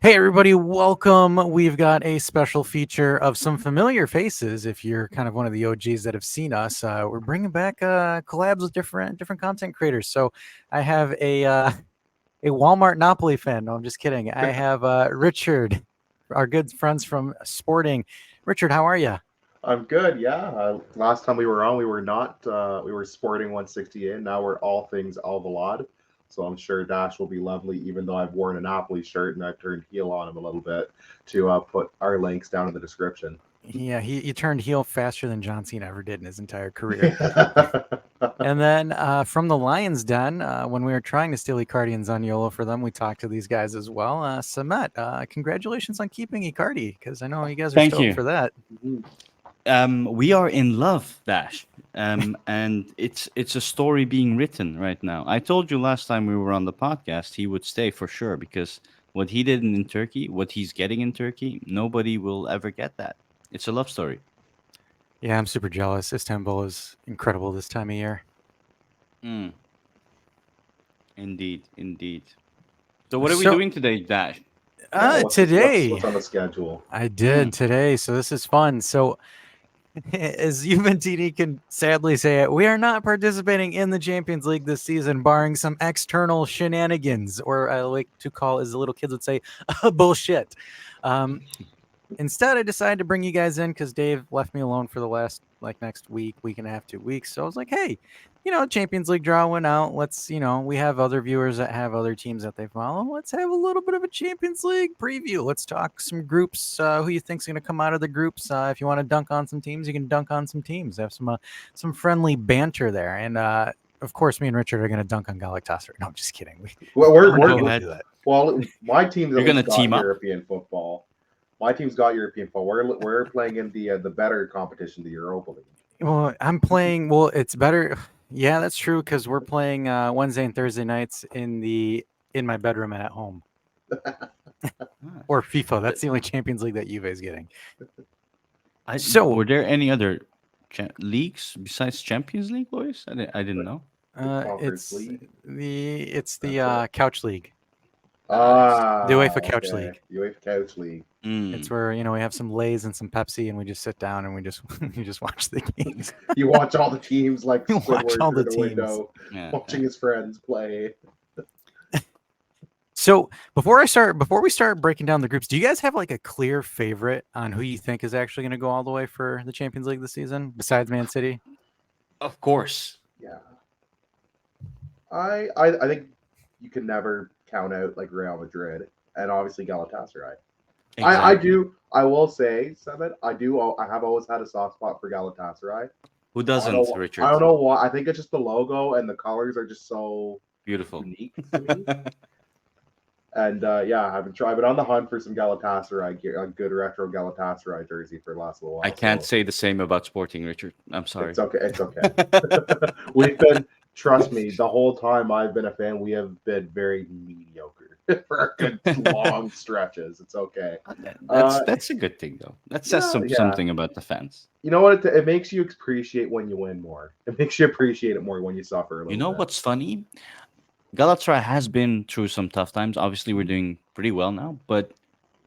Hey, everybody, welcome. We've got a special feature of some familiar faces. If you're kind of one of the OGs that have seen us, we're bringing back collabs with different content creators. So I have a Walmart Monopoly fan. No, I'm just kidding. I have Richard, our good friends from Sporting. Richard, how are you? I'm good. Yeah. Last time we were on, we were not. We were sporting 168. Now we're all things Alvalade. So I'm sure Dash will be lovely, even though I've worn a Napoli shirt and I've turned heel on him a little bit to put our links down in the description. Yeah, he turned heel faster than John Cena ever did in his entire career. Yeah. And then from the Lions Den, when we were trying to steal Icardi and Zaniolo for them, we talked to these guys as well. Samet, congratulations on keeping Icardi, because I know you guys are Thank stoked you. for that. Mhm. We are in love, Dash, and it's a story being written right now. I told you last time we were on the podcast he would stay for sure because what he did in Turkey, what he's getting in Turkey, nobody will ever get that. It's a love story. Yeah, I'm super jealous. Istanbul is incredible this time of year. Mm, indeed, indeed. So what are we So doing today, Dash? Yeah. What's today, on the schedule? I Mm, did today, so this is fun. So as UNTD can sadly say it, we are not participating in the Champions League this season, barring some external shenanigans, or I like to call, as the little kids would say, bullshit. Um, Instead, I decided to bring you guys in because Dave left me alone for the last next week and a half, 2 weeks. So I was like, hey, Champions League draw went out. Let's, we have other viewers that have other teams that they follow. Let's have a little bit of a Champions League preview. Let's talk some groups. Who you think's going to come out of the groups? If you want to dunk on some teams, you can dunk on some teams. Have some friendly banter there. And of course, me and Richard are going to dunk on Galatasaray. No, I'm just kidding. Well, We're not Go going to ahead. do that. well, my team's You're at gonna least got team up. European football. My team's got European football. We're playing in the better competition, the Europa League. Well, I'm playing. Well, it's better. Yeah, that's true because we're playing Wednesday and Thursday nights in my bedroom and at home, Ah, or FIFA. th- That's the only Champions League that Juve's getting. were So there any other leagues besides Champions League, boys? I didn't know. The Conference it's League. the That's it. Couch League, Nice. the Ah, UEFA Couch okay. League. UEFA Couch League. It's Mm. where we have some Lays and some Pepsi, and we just sit down and we just we just watch the games. You watch all the teams like You watch Squidward all through the the teams. window, Yeah, watching yeah. his friends play. So before we start breaking down the groups, do you guys have like a clear favorite on who you think is actually going to go all the way for the Champions League this season, besides Man City? Of course. Yeah, I think you can never count out like Real Madrid and obviously Galatasaray. I Exactly. do. I will say, Seven. I do. I have always had a soft spot for Galatasaray. Who I don't doesn't, know. I Richard? don't know why. I think it's just the logo and the colors are just so Beautiful. unique to me. And yeah, I've been on the hunt for some Galatasaray gear, a good retro Galatasaray jersey for the last little I while. can't So say the same about Sporting, Richard. I'm sorry. it's okay. It's okay. We've been, trust me, the whole time I've been a fan, we have been very mediocre for a good long stretches. It's okay. That's Uh, that's a good thing though. That says yeah, yeah. something about the fans. You know what? It makes you appreciate when you win more. It makes you appreciate it more when you suffer a You little know bit. what's funny? Galatasaray has been through some tough times. Obviously, we're doing pretty well now, but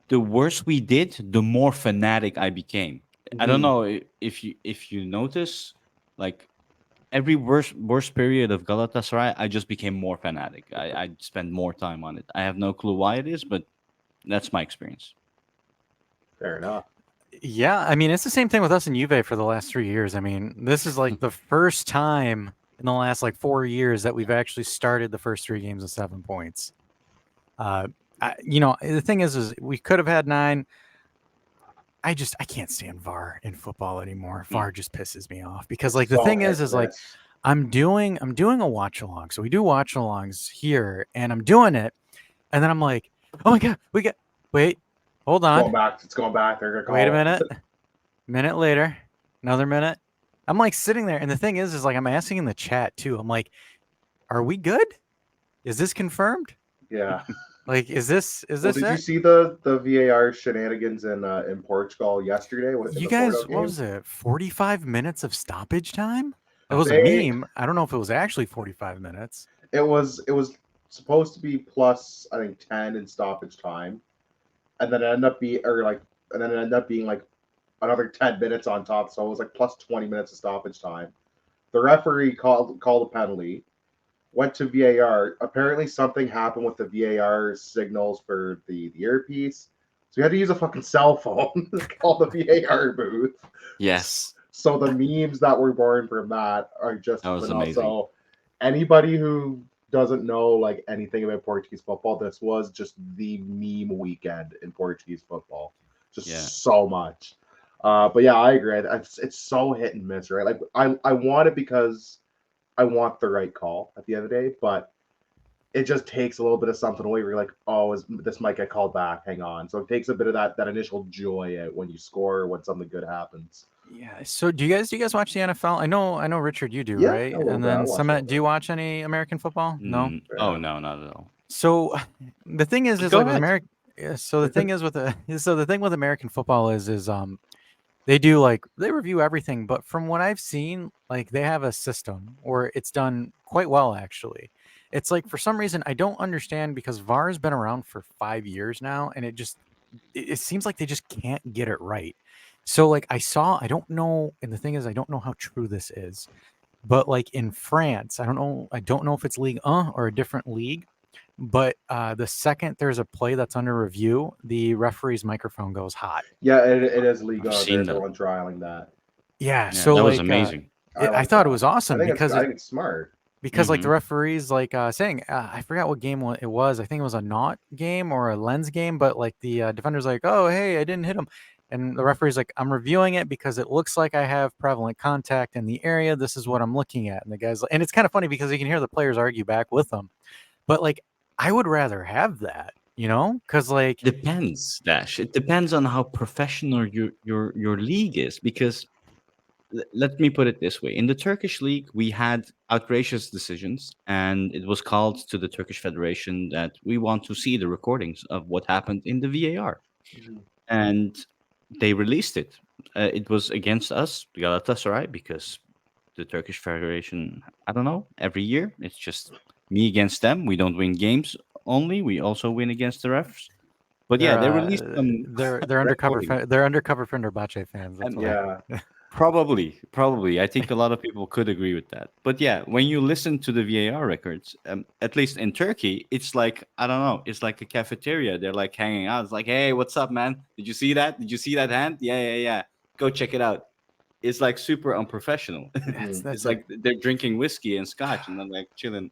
the worse we did, the more fanatic I became. I don't Mhm. know if you notice, like every worst period of Galatasaray, I just became more fanatic. I spend more time on it. I have no clue why it is, but that's my experience. Fair enough. Yeah, I mean it's the same thing with us and Juve for the last 3 years. I mean this is like the first time in the last 4 years that we've actually started the first 3 games with 7 points. Uh, the thing is we could have had 9. I can't stand VAR in football anymore. Mm. VAR just pisses me off because It's the so thing hit is and like miss. I'm doing a watch along. So we do watch alongs here and I'm doing it and then I'm like, "Oh my god, we got wait, hold It's going on. back. It's going back. They're gonna Wait a call it. minute." Minute later, another minute. I'm like sitting there and the thing is like I'm asking in the chat too. I'm like, "Are we good? Is this confirmed? Yeah. Like is Well, this did you it?" see the VAR shenanigans in Portugal yesterday in You the Porto guys, what game? was it? 45 minutes of stoppage time? It was a They meme. I don't know if it was actually 45 minutes. it was supposed to be plus I think 10 in stoppage time, and then it ended up being like another 10 minutes on top, so it was like plus 20 minutes of stoppage time. The referee called a penalty, went to VAR. Apparently, something happened with the VAR signals for the earpiece, so you had to use a fucking cell phone to call the VAR booth. Yes, So the memes that were born from that are just that was phenomenal. amazing. So anybody who doesn't know like anything about Portuguese football, this was just the meme weekend in Portuguese football. Yeah. Just so much. But yeah, I agree. It's so hit and miss, right? Like I want it because I want the right call at the end of the day, but it just takes a little bit of something away. Where you're like, oh, this might get called back? Hang on. So it takes a bit of that initial joy out when you score, when something good happens. Yeah. So do you guys watch the NFL? I know Richard, you do, Yeah, right? a little And bit. I then watch some. a little Do you bit. watch any American football? No. Oh Yeah. no, not at all. So the thing is, But is go like with ahead. American. So the thing is with the so the thing with American football is they do like they review everything, but from what I've seen, like they have a system or it's done quite well actually. It's like for some reason I don't understand because VAR has been around for 5 years now, and it seems like they just can't get it right. So like I don't know, and the thing is I don't know how true this is, but like in France, I don't know if it's League or a different league, but the second there's a play that's under review, the referee's microphone goes hot. Yeah, it is I've legal. seen There's that. one trialing that. Yeah, Yeah, so that was like amazing. I I like thought it that. was awesome I think it's smart. because like the Hmm. referees like saying I forgot what game it was. I think it was a not game or a lens game, but like the defender's like, "Oh, hey, I didn't hit him." And the referee's like, "I'm reviewing it because it looks like I have prevalent contact in the area. This is what I'm looking at." And the guy's like, and it's kind of funny because you can hear the players argue back with them. But like I would rather have that, cuz like Depends, Dash. It depends on how professional your league is. Because let me put it this way: in the Turkish league, we had outrageous decisions, and it was called to the Turkish Federation that we want to see the recordings of what happened in the VAR, Mhm. and they released it. It was against us, the Galatasaray, because the Turkish Federation, I don't know, every year it's just me against them. We don't win games only; we also win against the refs. But yeah, they're they released some they're undercover recordings. they're undercover Fenerbahce fans. That's And what I Yeah. probably. I think a lot of people could agree with that. But yeah, when you listen to the VAR records, at least in Turkey, it's like, I don't know, it's like a cafeteria. They're like hanging out. It's like, hey, what's up, man? Did you see that? Did you see that hand? Yeah, yeah, yeah. Go check it out. It's like super unprofessional. that's Mhm. It's that's like they're drinking whiskey and scotch and then like chilling.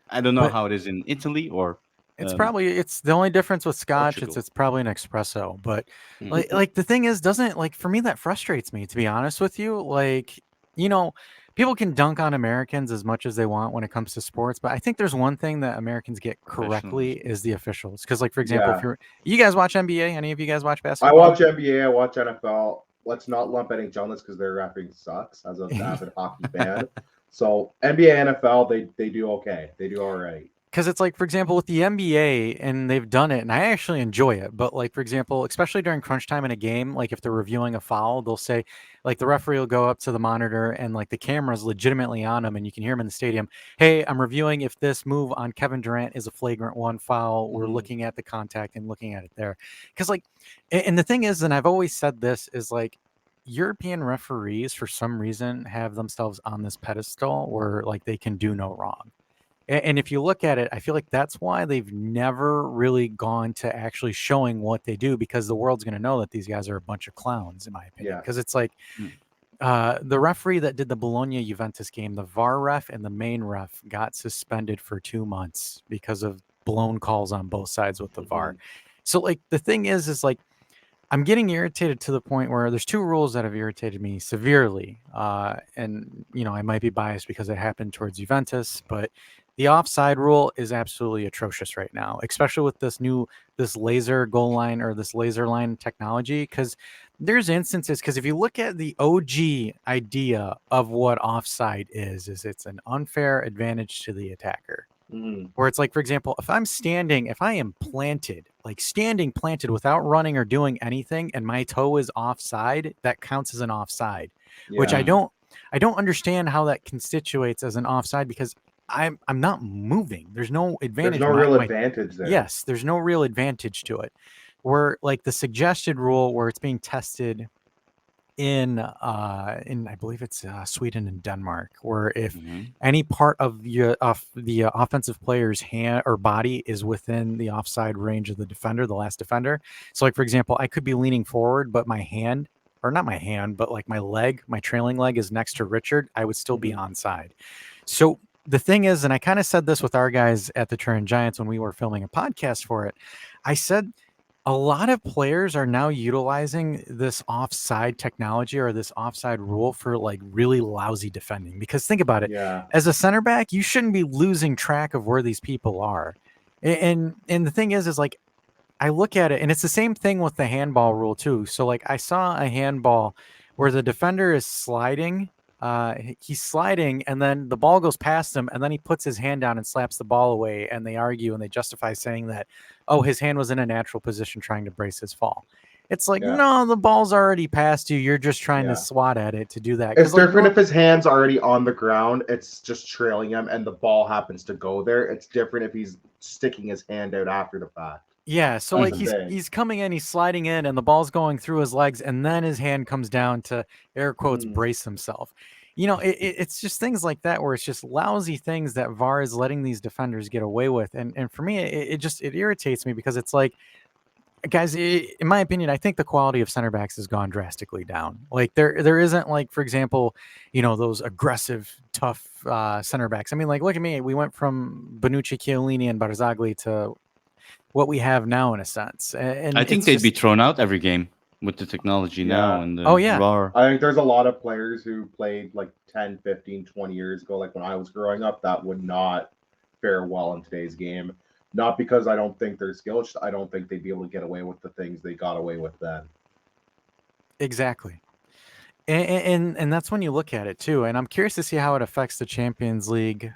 I don't know but how it is in Italy or it's the only difference with scotch, it's Portugal. it's probably an espresso, but Mm, like the thing is, doesn't like for me that frustrates me to be honest with you. Like, you know, people can dunk on Americans as much as they want when it comes to sports, but I think there's one thing that Americans get correctly professionalism. is the officials. Cuz like for example, if Yeah. you guys watch NBA, any of you guys watch I basketball? watch NBA. I watch NFL. Let's not lump NHL this because their refereeing sucks as an avid hockey fan. So NBA, NFL, they do okay. They do all right. Because it's like, for example, with the NBA, and they've done it, and I actually enjoy it. But like, for example, especially during crunch time in a game, like if they're reviewing a foul, they'll say, like the referee will go up to the monitor, and like the camera's legitimately on him, and you can hear him in the stadium. Hey, I'm reviewing if this move on Kevin Durant is a flagrant one foul. We're Mhm. looking at the contact and looking at it there. Because like, and the thing is, and I've always said this is like. European referees, for some reason, have themselves on this pedestal where like they can do no wrong. And if you look at it, I feel like that's why they've never really gone to actually showing what they do because the world's going to know that these guys are a bunch of clowns, in my opinion. Yeah. Because it's like Mm, the referee that did the Bologna Juventus game, the VAR ref and the main ref got suspended for 2 months because of blown calls on both sides with the VAR. Mhm. So, like, the thing is like, I'm getting irritated to the point where there's two rules that have irritated me severely. And, I might be biased because it happened towards Juventus, but the offside rule is absolutely atrocious right now, especially with this laser goal line or this laser line technology. Because there's instances, because if you look at the OG idea of what offside is it's an unfair advantage to the attacker. Mhm. Where it's like, for example, if I am planted, like standing planted without running or doing anything, and my toe is offside, that counts as an offside, which Yeah. mm, I don't understand how that constitutes as an offside because I'm not moving. There's no There's advantage. no real advantage there. Yes, there's no real advantage to it. where like the suggested rule where it's being tested in I believe it's Sweden and Denmark, where if Hmm. any part of the offensive player's hand or body is within the offside range of the defender, the last defender. So, like for example, I could be leaning forward, but my hand, or not my hand, but like my leg, my trailing leg is next to Richard. I would still be Mhm. onside. So the thing is, and I kind of said this with our guys at the Turin Giants when we were filming a podcast for it. I said a lot of players are now utilizing this offside technology or this offside rule for like really lousy defending. Because think about it, Yeah. as a center back, you shouldn't be losing track of where these people are. And the thing is like I look at it, and it's the same thing with the handball rule too. So like I saw a handball where the defender is sliding. He's sliding, and then the ball goes past him, and then he puts his hand down and slaps the ball away. And they argue and they justify saying that, oh, his hand was in a natural position trying to brace his fall. It's like, Yeah. no, the ball's already past you. You're just trying to Yeah. swat at it to do that. It's Because like different if his hand's already on the ground, it's just trailing him and the ball happens to go there. It's different if he's sticking his hand out after the fact. yeah, so That's like the Hmm. thing. he's coming in, he's sliding in, and the ball's going through his legs, and then his hand comes down to air quotes Mhm. brace himself. It's just things like that where it's just lousy things that VAR is letting these defenders get away with, and for me, it irritates me because it's like, guys, in my opinion, I think the quality of center backs has gone drastically down. Like there isn't like, for example, those aggressive, tough center backs. I mean, like look at me, we went from Bonucci, Chiellini, and Barzagli to what we have now in a sense. I And think it's they'd be just, thrown out every game with the technology now Yeah. and oh the yeah, VAR. I think there's a lot of players who played like 10, 15, 20 years ago, like when I was growing up, that would not fare well in today's game. Not because I don't think they're skilled, just I don't think they'd be able to get away with the things they got away with then. exactly. And that's when you look at it too. And I'm curious to see how it affects the Champions League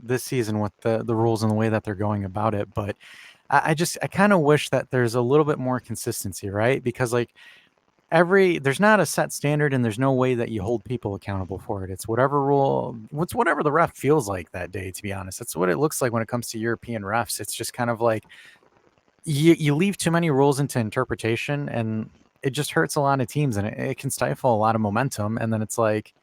this season with the rules and the way that they're going about it. But I kind of wish that there's a little bit more consistency, right? Because like there's not a set standard and there's no way that you hold people accountable for it. It's whatever the ref feels like that day, to be honest. That's what it looks like when it comes to European refs. It's just kind of like you leave too many rules into interpretation, and it just hurts a lot of teams, and it can stifle a lot of momentum. And then it's like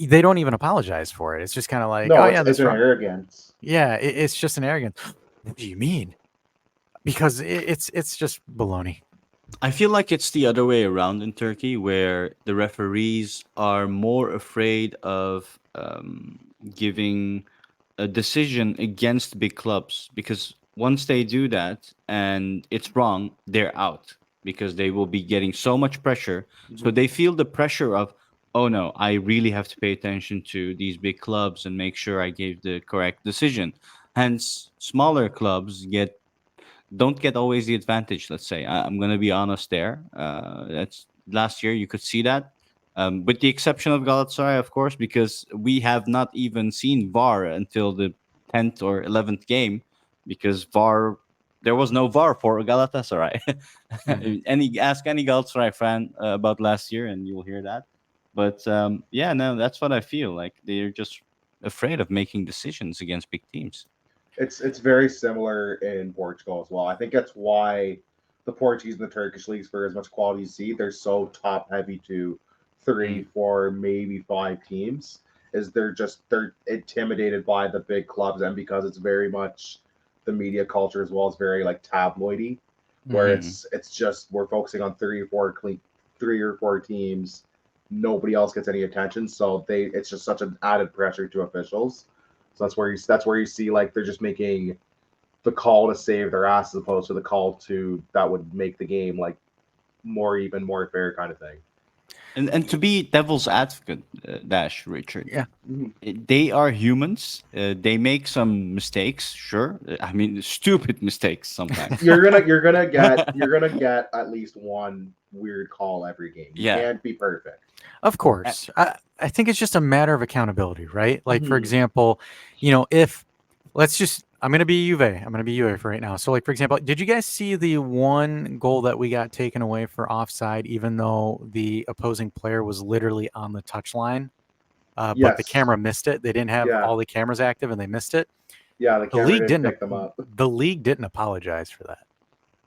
they don't even apologize for it. It's just kind of like, No, oh it's yeah, it's this an wrong. arrogance. Yeah, it's just an arrogance. What do you mean? Because it's just baloney. I feel like it's the other way around in Turkey, where the referees are more afraid of giving a decision against big clubs, because once they do that and it's wrong, they're out because they will be getting so much pressure. So Mhm. they feel the pressure of, oh no, I really have to pay attention to these big clubs and make sure I gave the correct decision. Hence, smaller clubs don't get always the advantage. Let's say I'm going to be honest there. That's last year you could see that, with the exception of Galatasaray, of course, because we have not even seen VAR until the 10th or 11th game, because VAR there was no VAR for Galatasaray. Mhm. Any Galatasaray fan about last year, and you'll hear that. But yeah, no, that's what I feel like. They're just afraid of making decisions against big teams. It's very similar in Portugal as well. I think that's why the Portuguese and the Turkish leagues, for as much quality you see, they're so top heavy to three, Mm. four, maybe five teams. Is they're intimidated by the big clubs, and because it's very much the media culture as well as very like tabloidy, where Mhm. Mhm. it's just we're focusing on three or four teams. Nobody else gets any attention, so it's just such an added pressure to officials. So that's where you see like they're just making the call to save their ass as opposed to the call to that would make the game like more even, more fair kind of thing. And to be devil's advocate, Dash Richard, Yeah. Mhm. they are humans. They make some mistakes, sure. I mean, stupid mistakes sometimes. You're gonna get at least one weird call every game. You Yeah. can't be perfect. Of Uh, course. I think it's just a matter of accountability, right? Like, for Mhm. example, if let's just, I'm going to be Juve. I'm going to be Juve for right now. So, like, for example, did you guys see the one goal that we got taken away for offside, even though the opposing player was literally on the touch line, but the Yes. camera missed it? They didn't have Yeah. all the cameras active and they missed it. Yeah. The The camera league didn't didn't, pick them up. the league didn't apologize for that.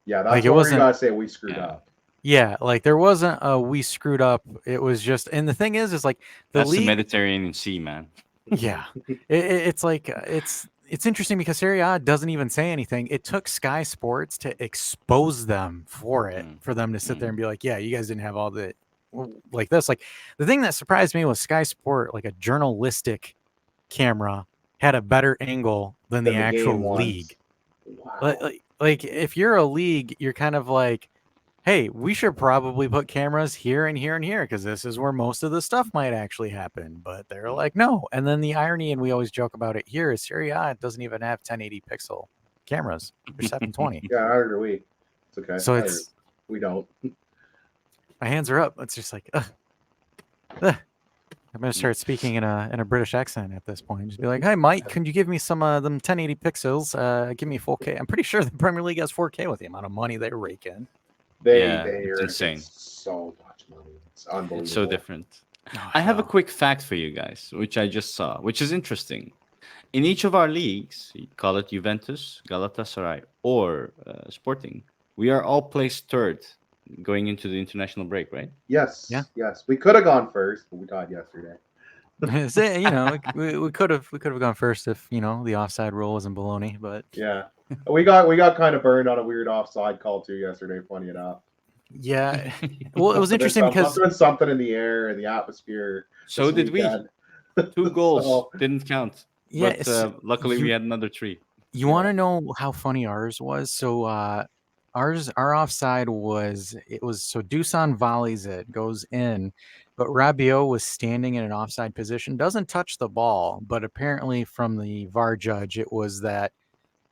Yeah, Like that's it where you wasn't. gotta say we screwed Yeah. up. Yeah, like there wasn't a we screwed up. It was just, and the thing is like the That's the league. Mediterranean Sea, man. Yeah, it's like it's interesting because Serie A doesn't even say anything. It took Sky Sports to expose them for it, Mm, for them to sit there mm. and be like, "Yeah, you guys didn't have all the like this." Like the thing that surprised me was Sky Sport, like a journalistic camera, had a better angle than the Than the game actual league. once. Wow. Like if you're a league, you're kind of like, hey, we should probably put cameras here and here and here because this is where most of the stuff might actually happen. But they're like, no. And then the irony, and we always joke about it here, is Serie A doesn't even have 1080 pixel cameras. They're 720. Yeah, neither do we. It's okay. So Neither- it's we don't. my hands are up. It's just like, ugh, ugh. I'm gonna start speaking in a British accent at this point. Just be like, "Hey, Mike, can you give me some them 1080 pixels? Give me 4K." I'm pretty sure the Premier League has 4K with the amount of money they rake in. Yeah, They it's are insane. so much money. It's It's unbelievable. so different. Oh, I have a hell. quick fact for you guys, which I just saw, which is interesting. In each of our leagues, you call it Juventus, Galatasaray, or Sporting, we are all placed third going into the international break, right? Yes, Yeah. yes. We could have gone first, but we died yesterday. We could have gone first if the offside rule wasn't baloney, but Yeah. We got kind of burned on a weird offside call too yesterday, funny enough. yeah. Well, it was There's interesting because there's something in the air and the atmosphere. So this did we. weekend. 2 goals So, didn't count, yeah, but luckily we you had another 3. you want to know how funny ours was? So our offside was so Dusan volleys it, goes in, but Rabiot was standing in an offside position, doesn't touch the ball, but apparently from the VAR judge it was that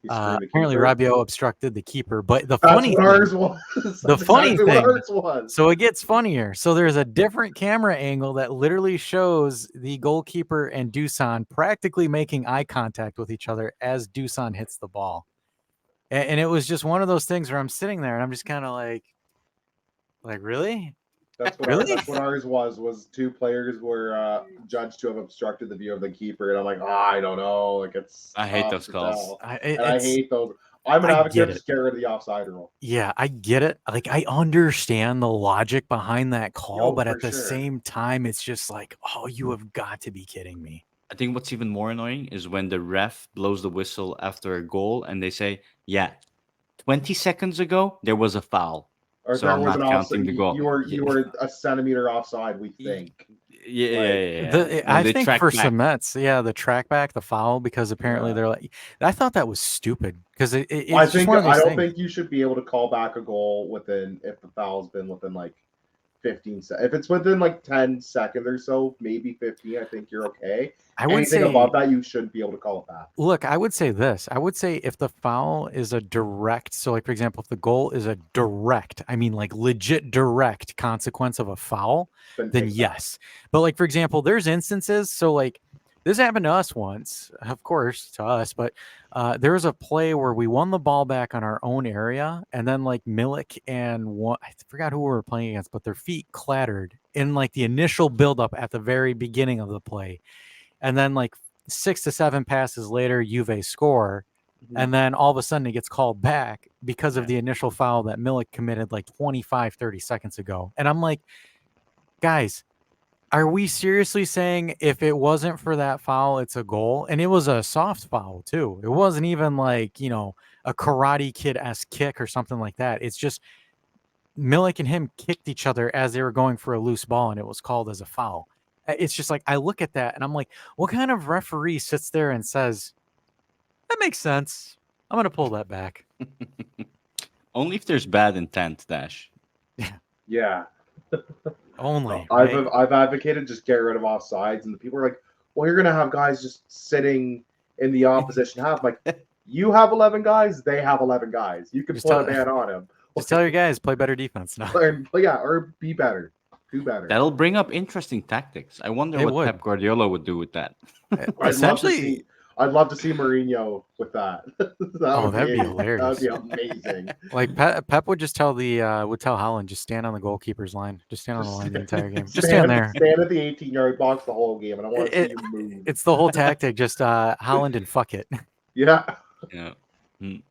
he screwed the apparently keeper. Rabiot obstructed the keeper. But the That's funny what thing, ours was. That's funny exactly what thing, ours was. so it gets funnier. So there's a different camera angle that literally shows the goalkeeper and Dusan practically making eye contact with each other as Dusan hits the ball. And it was just one of those things where I'm sitting there and I'm just kind of like, really? That's what Really? that's what ours was. Was two players were judged to have obstructed the view of the keeper, and I'm like, I don't know. Like it's I hate tough those to calls. tell. I, And I it's, hate those. I'm an I advocate get of it. just get rid of the offside rule. Yeah, I get it. Like I understand the logic behind that call, Yo, but for at the sure. same time, it's just like, oh, you have got to be kidding me. I think what's even more annoying is when the ref blows the whistle after a goal and they say, yeah, 20 seconds ago, there was a foul. Or So there I'm was an not counting offside. the goal. You were a centimeter offside. We think. Yeah. I They think track for back. Semets, yeah, the track back, the foul, because apparently Yeah. they're like, I thought that was stupid because I it's just one of I those don't things. think you should be able to call back a goal within if the foul's been within like 15 seconds. If it's within like 10 seconds or so, maybe 15, I think you're okay. I would Anything say, above that, you shouldn't be able to call it back. look, I would say this. I would say if the foul is a direct, so like for example, if the goal is a direct, I mean like legit direct consequence of a foul, then take that. yes. But like for example, there's instances. So like this happened to us once, of course, to us. But there was a play where we won the ball back on our own area, and then like Milik and I forgot who we were playing against, but their feet clattered in like the initial buildup at the very beginning of the play, and then like 6 to 7 passes later, Juve score. And then all of a sudden it gets called back because of Yeah. the initial foul that Milik committed like 25, 30 seconds ago. And I'm like, guys, are we seriously saying if it wasn't for that foul, it's a goal? And it was a soft foul too. It wasn't even like, a Karate Kid-esque kick or something like that. It's just Milik and him kicked each other as they were going for a loose ball, and it was called as a foul. It's just like, I look at that and I'm like, what kind of referee sits there and says, that makes sense, I'm going to pull that back? Only if there's bad intent, Dash. Yeah. Only. I've right? I've advocated just get rid of offsides, and the people are like, well, you're gonna have guys just sitting in the opposition half. Like, you have 11 guys, they have 11 guys. You can Just put tell- a man on him. Just tell your guys, play better defense. No. Or be better, do better. That'll bring up interesting tactics. I wonder It what would. Pep Guardiola would do with that. Essentially, I'd love to see Mourinho with that. that'd be hilarious. That'd be amazing. like Pep would just tell Holland, just stand on the goalkeeper's line. Just stand on the line the entire game. Just stand there. Stand at the 18-yard box the whole game, and I want to see you move. It's the whole tactic. Just Holland and fuck it. Yeah. Yeah. Mm.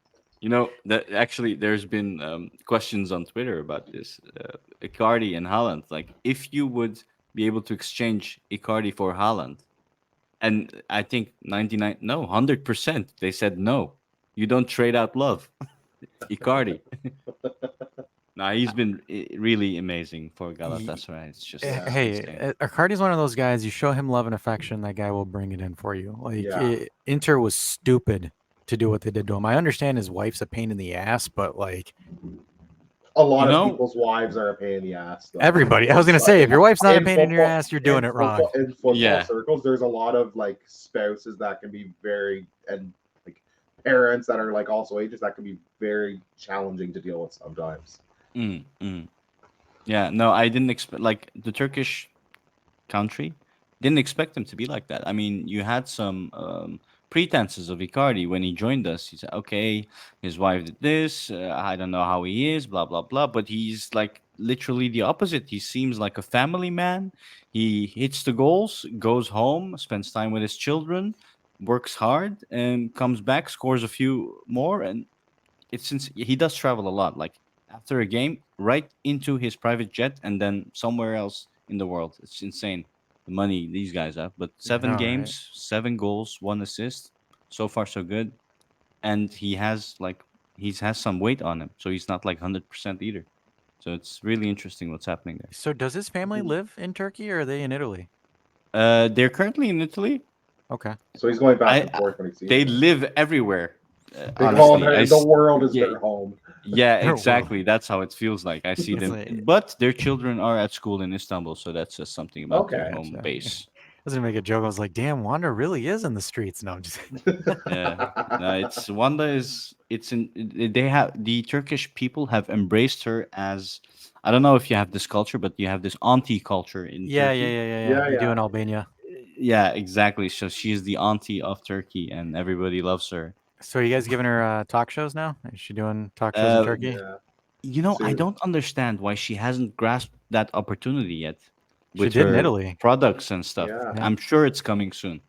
that actually there's been questions on Twitter about this. Icardi and Haaland. Like, if you would be able to exchange Icardi for Haaland, and I think 99, no, 100%, they said no. You don't trade out love. Icardi. Nah, he's been really amazing for Ye- Galatasaray. It's just Yeah, it's Hey, insane. Icardi's one of those guys. You show him love and affection, that guy will bring it in for you. yeah. Inter was stupid to do what they did to him. I understand his wife's a pain in the ass, but like A You lot of know, people's wives are a pain in the ass, though. everybody, I was gonna say, if your wife's not a In pain in your football, ass, you're doing it wrong. in football yeah. circles, there's a lot of like spouses that can be very and like parents that are like also ages that can be very challenging to deal with sometimes. Mm, mm. Yeah, no, I didn't expect like the Turkish country didn't expect him to be like that. I mean, you had some pretenses of Icardi when he joined us. He said, "Okay, his wife did this. I don't know how he is, blah blah blah." But he's like literally the opposite. He seems like a family man. He hits the goals, goes home, spends time with his children, works hard, and comes back, scores a few more, and it's since he does travel a lot. Like after a game, right into his private jet, and then somewhere else in the world. It's insane the money these guys have. But I seven know, right? games, 7 goals, 1 assist. So far, so good. And he has some weight on him, so he's not like 100% either. So it's really interesting what's happening there. So does his family Mhm. live in Turkey or are they in Italy? They're currently in Italy. Okay. So he's going back I and forth when he sees They them. live everywhere. They call Honestly, it the world is their home. Yeah, Their world. exactly. That's how it feels like. I see It's them, like but their children are at school in Istanbul, so that says something about their Okay. home gotcha. I base. was gonna make a joke. I was like, damn, Wanda really is in the streets. No, I'm just Yeah, no, it's Wanda is. It's in. They have the Turkish people have embraced her as. I don't know if you have this culture, but you have this auntie culture in yeah, yeah, Turkey. yeah, yeah, yeah. Yeah, They do in yeah. Albania. Yeah, exactly. So she's the auntie of Turkey, and everybody loves her. So are you guys giving her talk shows now? Is she doing talk shows in Uh, Turkey? Yeah. I So don't understand why she hasn't grasped that opportunity yet She with did in her Italy. products and stuff. yeah. Yeah, I'm sure it's coming soon.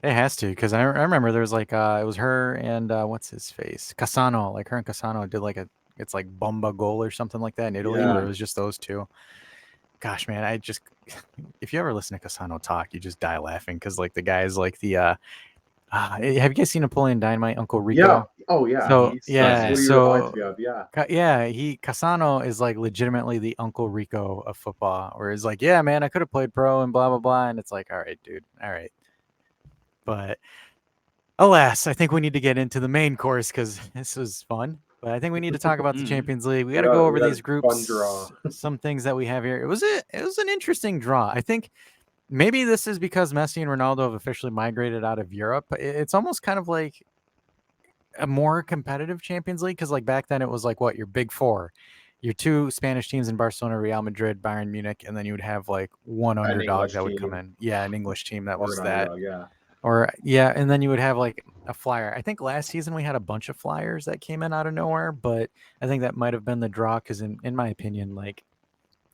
it has to because I remember there was like it was her and what's his face Casano. Like her and Casano did like a it's like Bomba goal or something like that in Italy where Yeah. it was just those two. Gosh, man, I just if you ever listen to Casano talk, you just die laughing because like the guy's like the have you guys seen Napoleon Dynamite, Uncle Yeah. Rico? Oh yeah. So He's Yeah, that's yeah, yeah. what he reminds so me of. Yeah. Yeah, he Casano is like legitimately the Uncle Rico of football, where he's like, yeah, man, I could have played pro and blah blah blah, and it's like, all right, dude, all right, but alas, I think we need to get into the main course because this was fun. But I think we need to talk about the Mm. Champions League. We got to go over We got a these fun draw. groups, some things that we have here. It was an interesting draw. I think maybe this is because Messi and Ronaldo have officially migrated out of Europe. It's almost kind of like a more competitive Champions League because like back then it was like what your big four, your two Spanish teams in Barcelona, Real Madrid, Bayern Munich, and then you would have like one An underdog English that would come team in. Yeah, an English team that or was an that. underdog. Yeah. Or yeah, and then you would have like a flyer. I think last season we had a bunch of flyers that came in out of nowhere, but I think that might have been the draw because in my opinion, like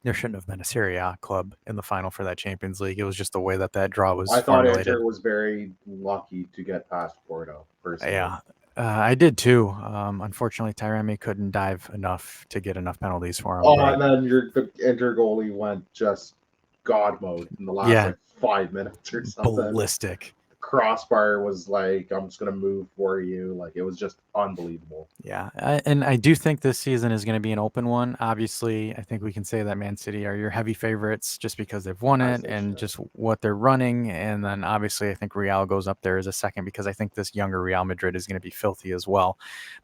there shouldn't have been a Serie A club in the final for that Champions League. It was just the way that that draw was I thought formulated. Inter was very lucky to get past Porto, personally. Yeah, I did too. Unfortunately, Tyrami couldn't dive enough to get enough penalties for him. Oh, But and then the Inter goalie went just God mode in the last yeah, like 5 minutes or something. ballistic. Crossbar was like, I'm just gonna move for you. Like it was just unbelievable. Yeah, and I do think this season is going to be an open one. Obviously, I think we can say that Man City are your heavy favorites just because they've won As it they and should. just what they're running. And then obviously, I think Real goes up there as a second because I think this younger Real Madrid is going to be filthy as well.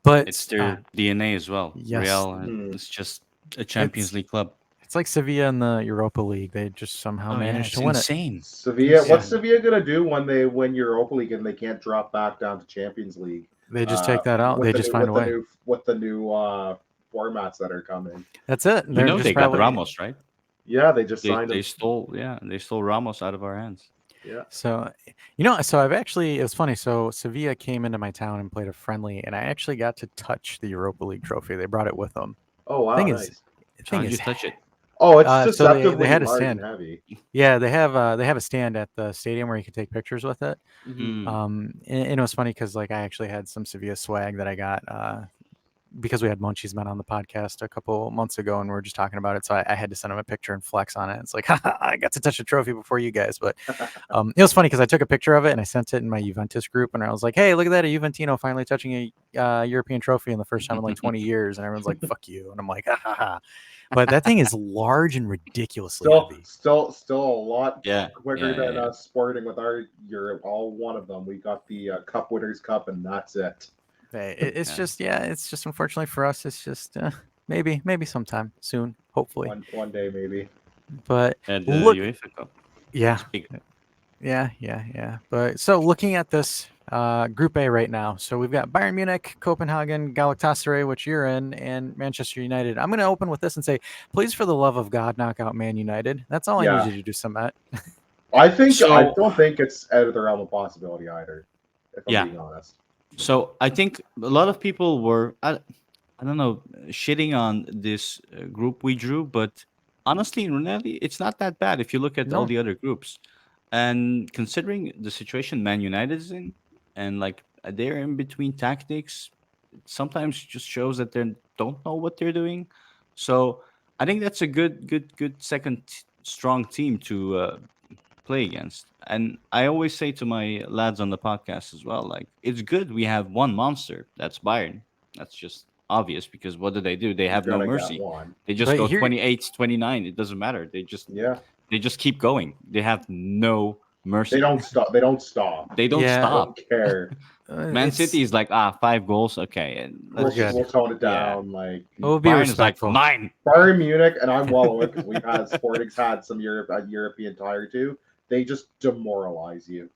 It's But their DNA as well. yes, Real Hmm. is just a Champions it's League club. it's like Sevilla in the Europa League. They just somehow Oh yeah, managed to it's win it. insane. It's Sevilla, what's insane. Sevilla gonna do when they win Europa League and they can't drop back down to Champions League? They just take that out. They just find a way. With the new formats that are coming. That's it. They're just They got probably Ramos, right? Yeah, they just signed They him. stole they stole Ramos out of our hands. Yeah. so. So I've actually it was funny. So Sevilla came into my town and played a friendly, and I actually got to touch the Europa League trophy. They brought it with them. Oh wow, Thing is, nice. How thing did you is, touch it? Oh, it's so they deceptively had a large and stand. heavy. Yeah, they have a stand at the stadium where you can take pictures with it. Hmm. Mm. And it was funny because like I actually had some Sevilla swag that I got because we had Munchies Men on the podcast a couple months ago, and we are just talking about it. So I had to send him a picture and flex on it. It's like, I got to touch a trophy before you guys. But it was funny because I took a picture of it and I sent it in my Juventus group, and I was like, hey, look at that, a Juventino finally touching a European trophy in the first time in like 20 years. And everyone's like, fuck you. And I'm like, ha ha ha. But that thing is large and ridiculously heavy. Still a lot Yeah, quicker yeah, yeah, than yeah. Sporting with our Europe. All one of them. We got the Cup Winners' Cup, and that's it. It's Yeah. just, yeah, it's just unfortunately for us, it's just maybe sometime soon, hopefully. One day maybe. But At the look, UEFA Cup. yeah, Speak. yeah. But so looking at this Group A right now, so we've got Bayern Munich, Copenhagen, Galatasaray, which you're in, and Manchester United. I'm going to open with this and say, please, for the love of God, knock out Man United. That's all I need Yeah, you to do, Summit. I So don't think it's out of the realm of possibility either. If I'm yeah, being honest. so I think a lot of people were I don't know shitting on this group we drew, but honestly, in reality, it's not that bad if you look at all No, the other groups. And considering the situation Man United is in, and like they're in between tactics, it sometimes just shows that they don't know what they're doing. So I think that's a good second strong team to play against. And I always say to my lads on the podcast as well, like it's good we have one monster. That's Bayern. That's just obvious because what do? They You're have no gonna get mercy. one. They just but go here, 28, 29. It doesn't matter. Yeah, They just keep going. They have no they mercy. don't stop. They don't stop. They don't They yeah, don't stop. care. Man City it's is like 5 goals, okay, and we're let's good. just We'll tone it yeah. down. Like We'll be Bayern is like respectful. 9. Bayern Munich, and I'm well aware because we've had Sporting's had some European tire too. They just demoralize you.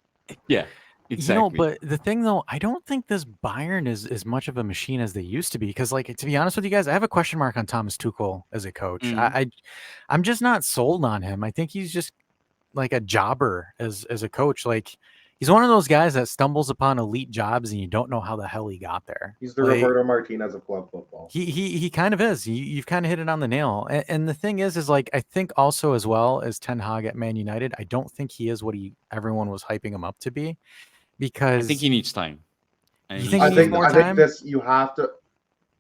Yeah, exactly. But the thing though, I don't think this Bayern is as much of a machine as they used to be. Because, like, to be honest with you guys, I have a question mark on Thomas Tuchel as a coach. Hmm. I'm just not sold on him. I think he's just like a jobber as a coach. Like, he's one of those guys that stumbles upon elite jobs and you don't know how the hell he got there. He's the Like, Roberto Martinez of club football. he kind of is. You've kind of hit it on the nail. And the thing is like, I think also as well as Ten Hag at Man United, I don't think he is what everyone was hyping him up to be, I think because he needs time, and you he think he needs I to needs think more I learn. think time. this you have to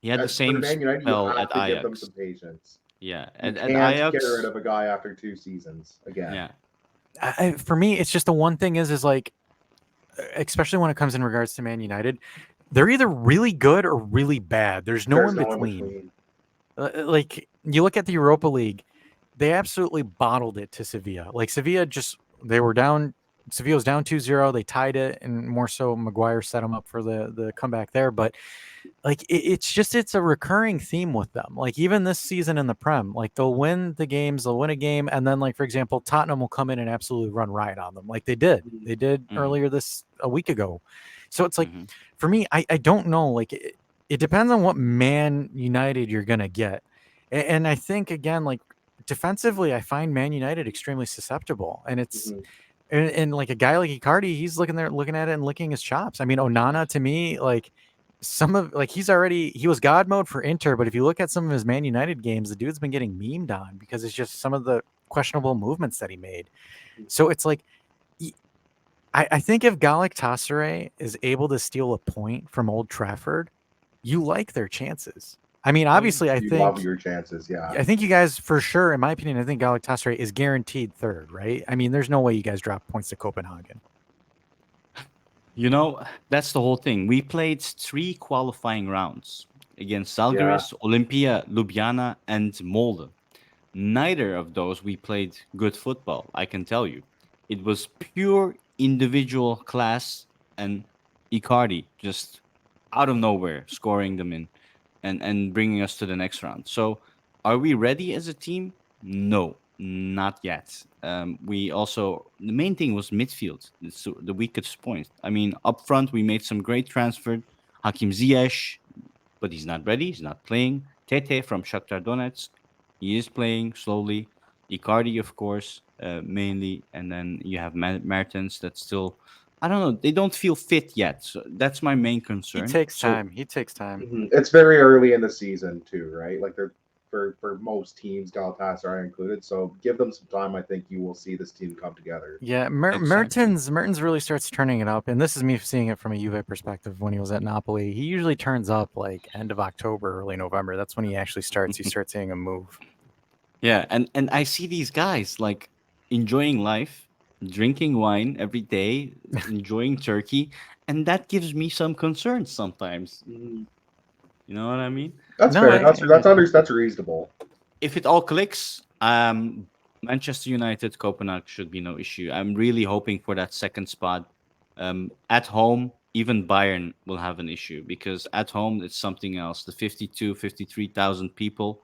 He had the for same Man United. You spell have at to give them Ajax. some patience. Yeah, You at can't get rid Ajax. of a guy after 2 seasons again. Yeah, For me, it's just the one thing is like, especially when it comes in regards to Man United, they're either really good or really bad. There's no There's in no in between. between. Like, you look at the Europa League, they absolutely bottled it to Sevilla. Like, Sevilla just, they were down. Sevilla was down 2-0. They tied it, and more so Maguire set them up for the comeback there. But like, it's a recurring theme with them. Like, even this season in the Prem, like, they'll win the games, they'll win a game, and then, like, for example, Tottenham will come in and absolutely run riot on them, like they did hmm, earlier this a week ago. So it's like, hmm. for me, I don't know. Like, it depends on what Man United you're gonna get, and I think, again, like, defensively, I find Man United extremely susceptible, and it's Mhm. and like a guy like Icardi, he's looking at it and licking his chops. I mean, Onana, to me, like, some of, like, he was God mode for Inter, but if you look at some of his Man United games, the dude's been getting memed on because it's just some of the questionable movements that he made. So it's like, y- I think if Galatasaray is able to steal a point from Old Trafford, you like their chances. I mean, Oh yeah. obviously, You love your chances, yeah. I think you guys, for sure, in my opinion, I think Galatasaray is guaranteed third, right? I mean, there's no way you guys drop points to Copenhagen. You know, that's the whole thing. We played 3 qualifying rounds against Yeah. Zalgiris, Olympia, Ljubljana, and Molde. Neither of those we played good football, I can tell you. It was pure individual class and Icardi just out of nowhere scoring them in and bringing us to the next round. So, are we ready as a team? No, not yet. We also the main thing was midfield. It's the weakest point. I mean, up front we made some great transfer. Hakim Ziyech, but he's not ready. He's not playing. Tete from Shakhtar Donetsk, he is playing slowly. Icardi, of course, mainly, and then you have Mertens. That's still, I don't know. They don't feel fit yet. So that's my main He concern. takes So time. He takes time. It's very early in the season too, right? Like they're for most teams, Galatasaray included. So give them some time. I think you will see this team come together. Yeah, Exactly. Mertens really starts turning it up, and this is me seeing it from a Juve perspective. When he was at Napoli, he usually turns up like end of October, early November. That's when he actually starts. You start seeing him move. Yeah, and I see these guys like enjoying life, drinking wine every day, enjoying turkey, and that gives me some concerns sometimes. Mhm. You know what I mean? That's No, fair. I get you. That's reasonable. If it all clicks, Manchester United, Copenhagen should be no issue. I'm really hoping for that second spot. At home, even Bayern will have an issue because at home it's something else. The 52, 53,000 people.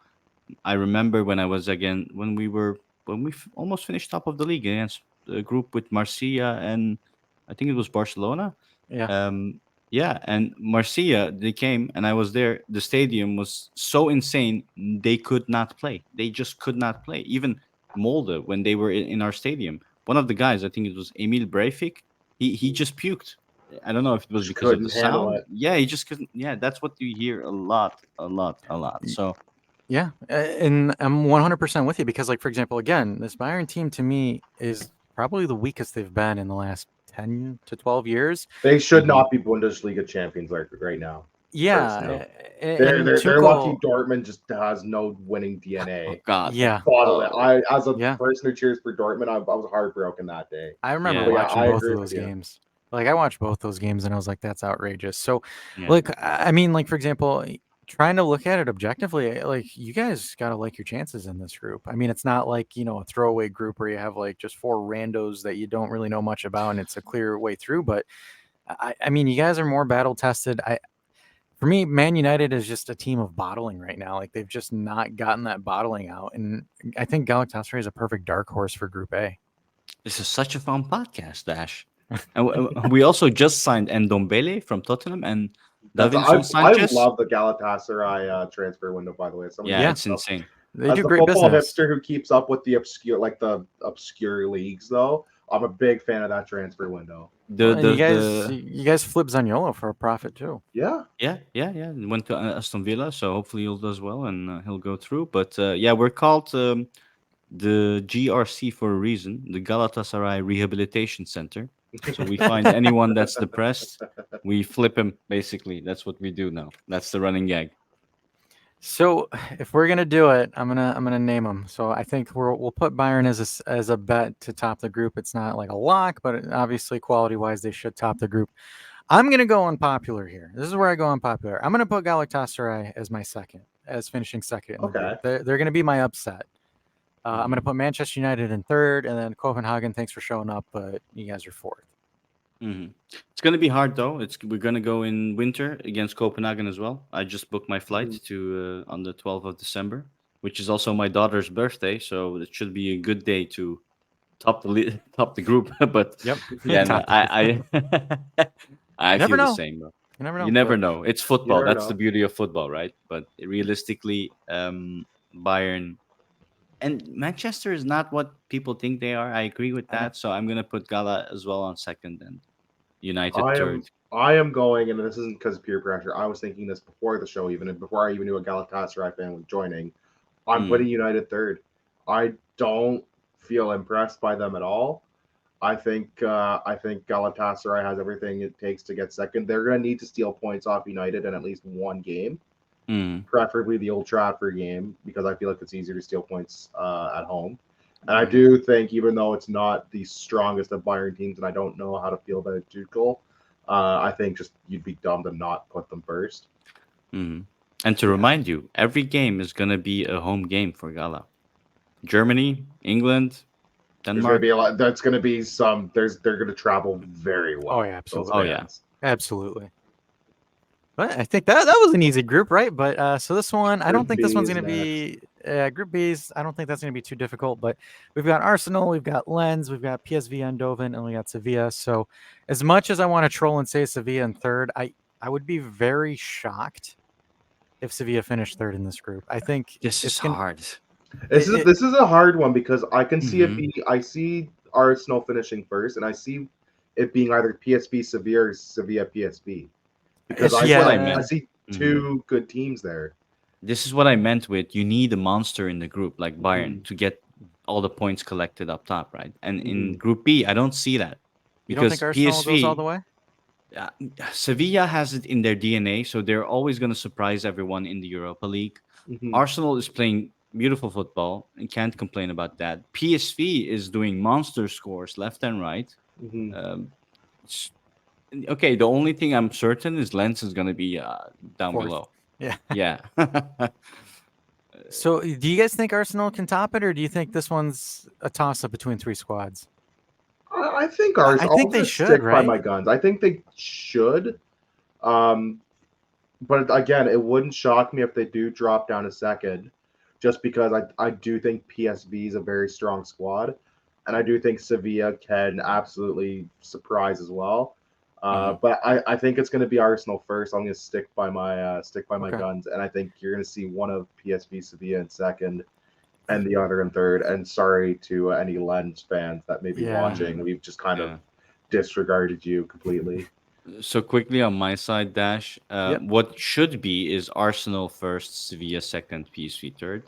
I remember when I was again when we almost finished top of the league against a group with Marcia and I think it was Barcelona. Yeah, Um, yeah, and Marcia they came and I was there. The stadium was so insane they could not play. They just could not play. Even Molde when they were in our stadium, one of the guys I think it was Emil Breivik. He just puked. I don't know if it was Just because of the couldn't handle sound. it. Yeah, he just couldn't. Yeah, that's what you hear a lot, a lot, a lot. Y- So yeah, and I'm 100% with you because, like, for example, again, this Bayern team to me is probably the weakest they've been in the last 10 to 12 years. They should mhm. not be Bundesliga champions like right now. Yeah, Personally, and they're lucky Tuchel, Dortmund just has no winning Oh DNA. God. yeah, Bottle it. Oh As a yeah. person who cheers for Dortmund, I was heartbroken that day. I remember yeah, But yeah, watching I both agree of with those you. games. Like I watched both those games and I was like, that's outrageous. So, yeah. like, I mean, like for example, trying to look at it objectively, like you guys got to like your chances in this group. I mean, it's not like a throwaway group where you have like just four randos that you don't really know much about and it's a clear way through. But I mean, you guys are more battle tested. For me, Man United is just a team of bottling right now. Like they've just not gotten that bottling out, and I think Galatasaray is a perfect dark horse for Group A. This is such a fun podcast, Dash. And we also just signed Ndombele from Tottenham and That's Davinson I Sanchez. love the Galatasaray transfer window. By the way, some of the Yeah, Yeah, good it's stuff. insane. they As do the great football business. hipster who keeps up with the obscure leagues, though, I'm a big fan of that transfer window. Well, The and the the you guys flip Zaniolo for a profit too. Yeah, yeah. Went to Aston Villa, so hopefully he'll does well and he'll go through. But yeah, we're called the GRC for a reason, the Galatasaray Rehabilitation Center. So we find anyone that's depressed, we flip him. Basically, that's what we do now. That's the running gag. So if we're gonna do it, I'm gonna name them. So I think we'll put Bayern as a bet to top the group. It's not like a lock, but obviously quality wise they should top the group. I'm gonna go unpopular here. This is where I go unpopular. I'm gonna put Galatasaray as my second, as finishing second in the group. okay. They're gonna be my upset. I'm Mhm. gonna put Manchester United in third, and then Copenhagen. Thanks for showing up, but you guys are fourth. hmm It's gonna be hard though. It's we're gonna go in winter against Copenhagen as well. I just booked my flight Mhm. to on the 12th of December, which is also my daughter's birthday. So it should be a good day to top the group. But Yep, yeah, no, top the group. I You I never feel the know. same, bro. You never You know, never but know. It's You football. never That's the know. beauty of football, right? But realistically, Bayern and Manchester is not what people think they are. I agree with I know. that. So I'm gonna put Gala as well on second and United I third. am I am going, and this isn't because of peer pressure. I was thinking this before the show, even and before I even knew a Galatasaray fan was joining. I'm Mm. putting United third. I don't feel impressed by them at all. I think Galatasaray has everything it takes to get second. They're going to need to steal points off United in at least one game, Mm. preferably the Old Trafford game, because I feel like it's easier to steal points at home. And I Mhm. do think, even though it's not the strongest of Bayern teams, and I don't know how to feel about Tuchel, I think just you'd be dumb to not put them first. Mhm. And to Yeah. remind you, every game is going to be a home game for Gala. Germany, England, There's going to be Denmark. a lot. That's going to be some. They're going to travel very Oh well. yeah, Those Oh absolutely, yeah. fans. absolutely. But I think that was an easy group, right? But so this one, I don't Group think this B one's is going to next. be Group B's. I don't think that's going to be too difficult. But we've got Arsenal, we've got Lens, we've got PSV Eindhoven, and we got Sevilla. So as much as I want to troll and say Sevilla in third, I would be very shocked if Sevilla finished third in this group. I think This is it's gonna. hard. It, This is a hard one because I can see it Hmm. be. I see Arsenal finishing first, and I see it being either PSV Sevilla or Sevilla PSV because This I is what feel I I yeah, meant. see Hmm. two good teams there. this is what I meant with you need a monster in the group like Mhm. Bayern to get all the points collected up top, right? And in Mhm. Group B, I don't see that You don't think because Arsenal goes all the PSV, way? uh, Sevilla has it in their DNA, so they're always going to surprise everyone in the Europa League. Mhm. Arsenal is playing beautiful football and can't complain about that. PSV is doing monster scores left and right. Mhm. Um, s- okay, the only thing I'm certain is Lens is going to be down Fourth. below. Yeah. Yeah. So, do you guys think Arsenal can top it, or do you think this one's a toss-up between three squads? I think I ours. I'm think they gonna should, stick by my right? guns. I think they should. Um, but again, it wouldn't shock me if they do drop down a second, just because I do think PSV is a very strong squad, and I do think Sevilla can absolutely surprise as well. Mhm. But I think it's going to be Arsenal first. I'm going to stick by my Okay. guns, and I think you're going to see one of PSV Sevilla in second, and the other in third. And sorry to any Lens fans that may be Yeah. watching, Mhm. we've just kind of Yeah. disregarded you completely. So quickly on my side, Dash, Yep. what should be is Arsenal first, Sevilla second, PSV third.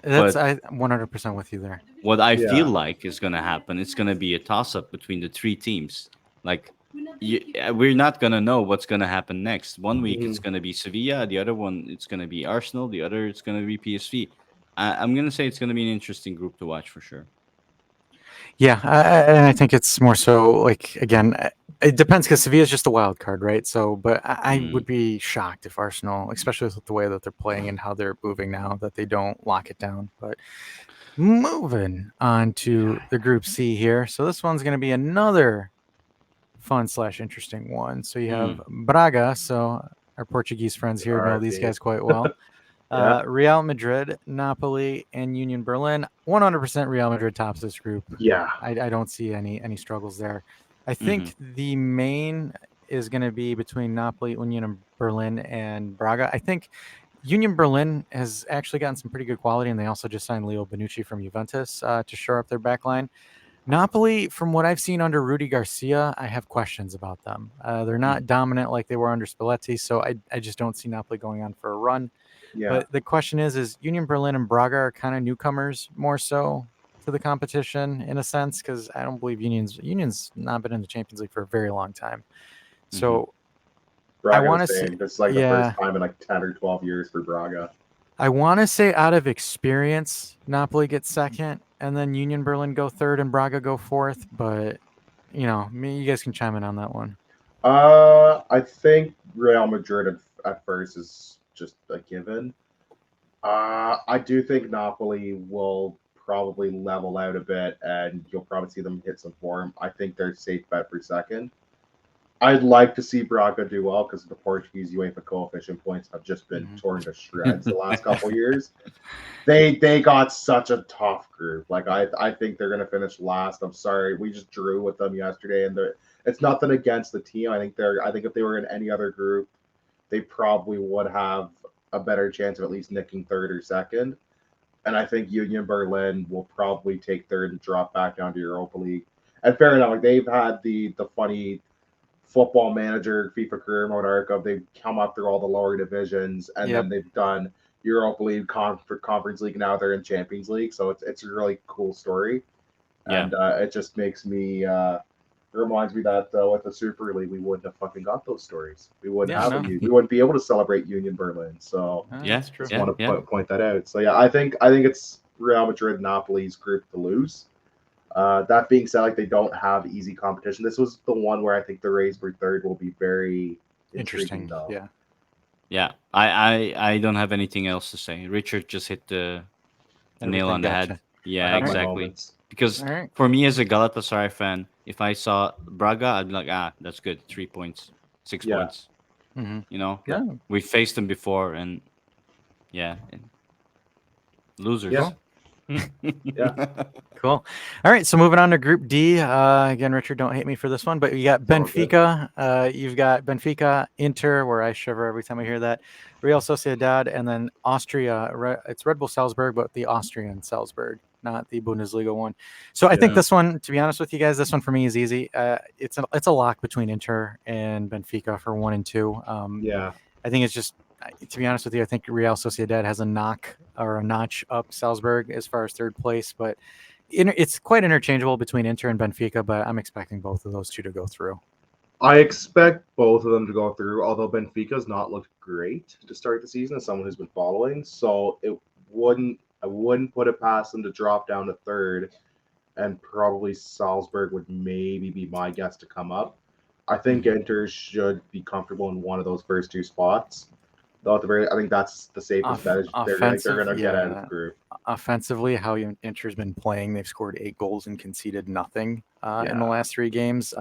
That's But I 100% with you there. what I feel Yeah. like is going to happen, it's going to be a toss up between the three teams. Like, we're not going to know what's going to happen next. One week it's Mhm. going to be Sevilla, the other one it's going to be Arsenal, the other it's going to be PSV. I'm going to say it's going to be an interesting group to watch for sure. Yeah, and I think it's more so like again, it depends because Sevilla's just a wild card, right? So, but I Mm, would be shocked if Arsenal, especially with the way that they're playing and how they're moving now, that they don't lock it down. But moving on to the Group C here, so this one's going to be another fun slash interesting one. So you have mm, Braga. So our Portuguese friends here know these RIP. guys quite well. Yeah. Real Madrid, Napoli, and Union Berlin. 100% Real Madrid tops this group. Yeah. I don't see any struggles there. I mm-hmm, think the main is going to be between Napoli, Union and Berlin, and Braga. I think Union Berlin has actually gotten some pretty good quality, and they also just signed Leo Bonucci from Juventus to shore up their back line. Napoli, from what I've seen under Rudy Garcia, I have questions about them. They're mm, not dominant like they were under Spalletti, so I just don't see Napoli going on for a run. Yeah. But the question is Union Berlin and Braga are kind of newcomers more so to the competition in a sense because I don't believe Union's not been in the Champions League for a very long time. mm-hmm. So I Braga want the to say, same. This is like the first yeah, time in like 10 or 12 years for Braga. I want to say out of experience, Napoli gets second, and then Union Berlin go third, and Braga go fourth. But me, you guys can chime in on that one. I think Real Madrid at first is just a given. I do think Napoli will probably level out a bit, and you'll probably see them hit some form. I think they're safe bet for second. I'd like to see Braga do well because the Portuguese UEFA coefficient points have just been Mhm. torn to shreds the last couple years. They got such a tough group. Like I think they're gonna finish last. I'm sorry, we just drew with them yesterday, and it's nothing against the team. I think if they were in any other group, they probably would have a better chance of at least nicking third or second. And I think Union Berlin will probably take third and drop back down to Europa League. And fair enough, like they've had the funny football manager FIFA career mode arc of they've come up through all the lower divisions and Yep. then they've done Europa League, Conference League. Now they're in Champions League, so it's a really cool story, Yeah. and it just makes me. It reminds me that with the Super League, we wouldn't have fucking got those stories. We wouldn't Yeah. have No. we wouldn't be able to celebrate Union Berlin. So Yeah. That's true. just Yeah. want to Yeah. point that out. So yeah, I think it's Real Madrid Napoli's group to lose. That being said, like they don't have easy competition. This was the one where I think the race for third will be very intriguing, Interesting. though. Yeah. Yeah. I don't have anything else to say. Richard just hit the nail Everything. on the Gotcha. head. I Yeah, have All my right. exactly. moments. Because All right. for me as a Galatasaray fan, if I saw Braga, I'd be like, that's good. 3 points, six Yeah, points. Mm-hmm. You know, yeah, Yeah. we faced them before, and yeah, and yeah, losers. Cool. yeah. Cool. All right. So moving on to Group D. Again, Richard, don't hate me for this one, but you got It's all good. Benfica. You've got Benfica, Inter, where I shiver every time I hear that. Real Sociedad, and then Austria. It's Red Bull Salzburg, but the Austrian Salzburg, not the Bundesliga one. So I think Yeah, Mm, this one, to be honest with you guys, this one for me is easy. It's a lock between Inter and Benfica for 1 and 2. yeah, I think it's just to be honest with you, I think Real Sociedad has a notch up Salzburg as far as third place, but it's quite interchangeable between Inter and Benfica. But I'm expecting both of those two to go through. I expect both of them to go through, although Benfica's not looked great to start the season as someone who's been following. So I wouldn't put it past them to drop down to third, and probably Salzburg would maybe be my guess to come up. I think Inter should be comfortable in one of those first two spots. Though at the very, I think that's the safest bet. Is they're gonna get out of the group. Offensively, how Inter's been playing, they've scored 8 goals and conceded nothing in the last 3 games.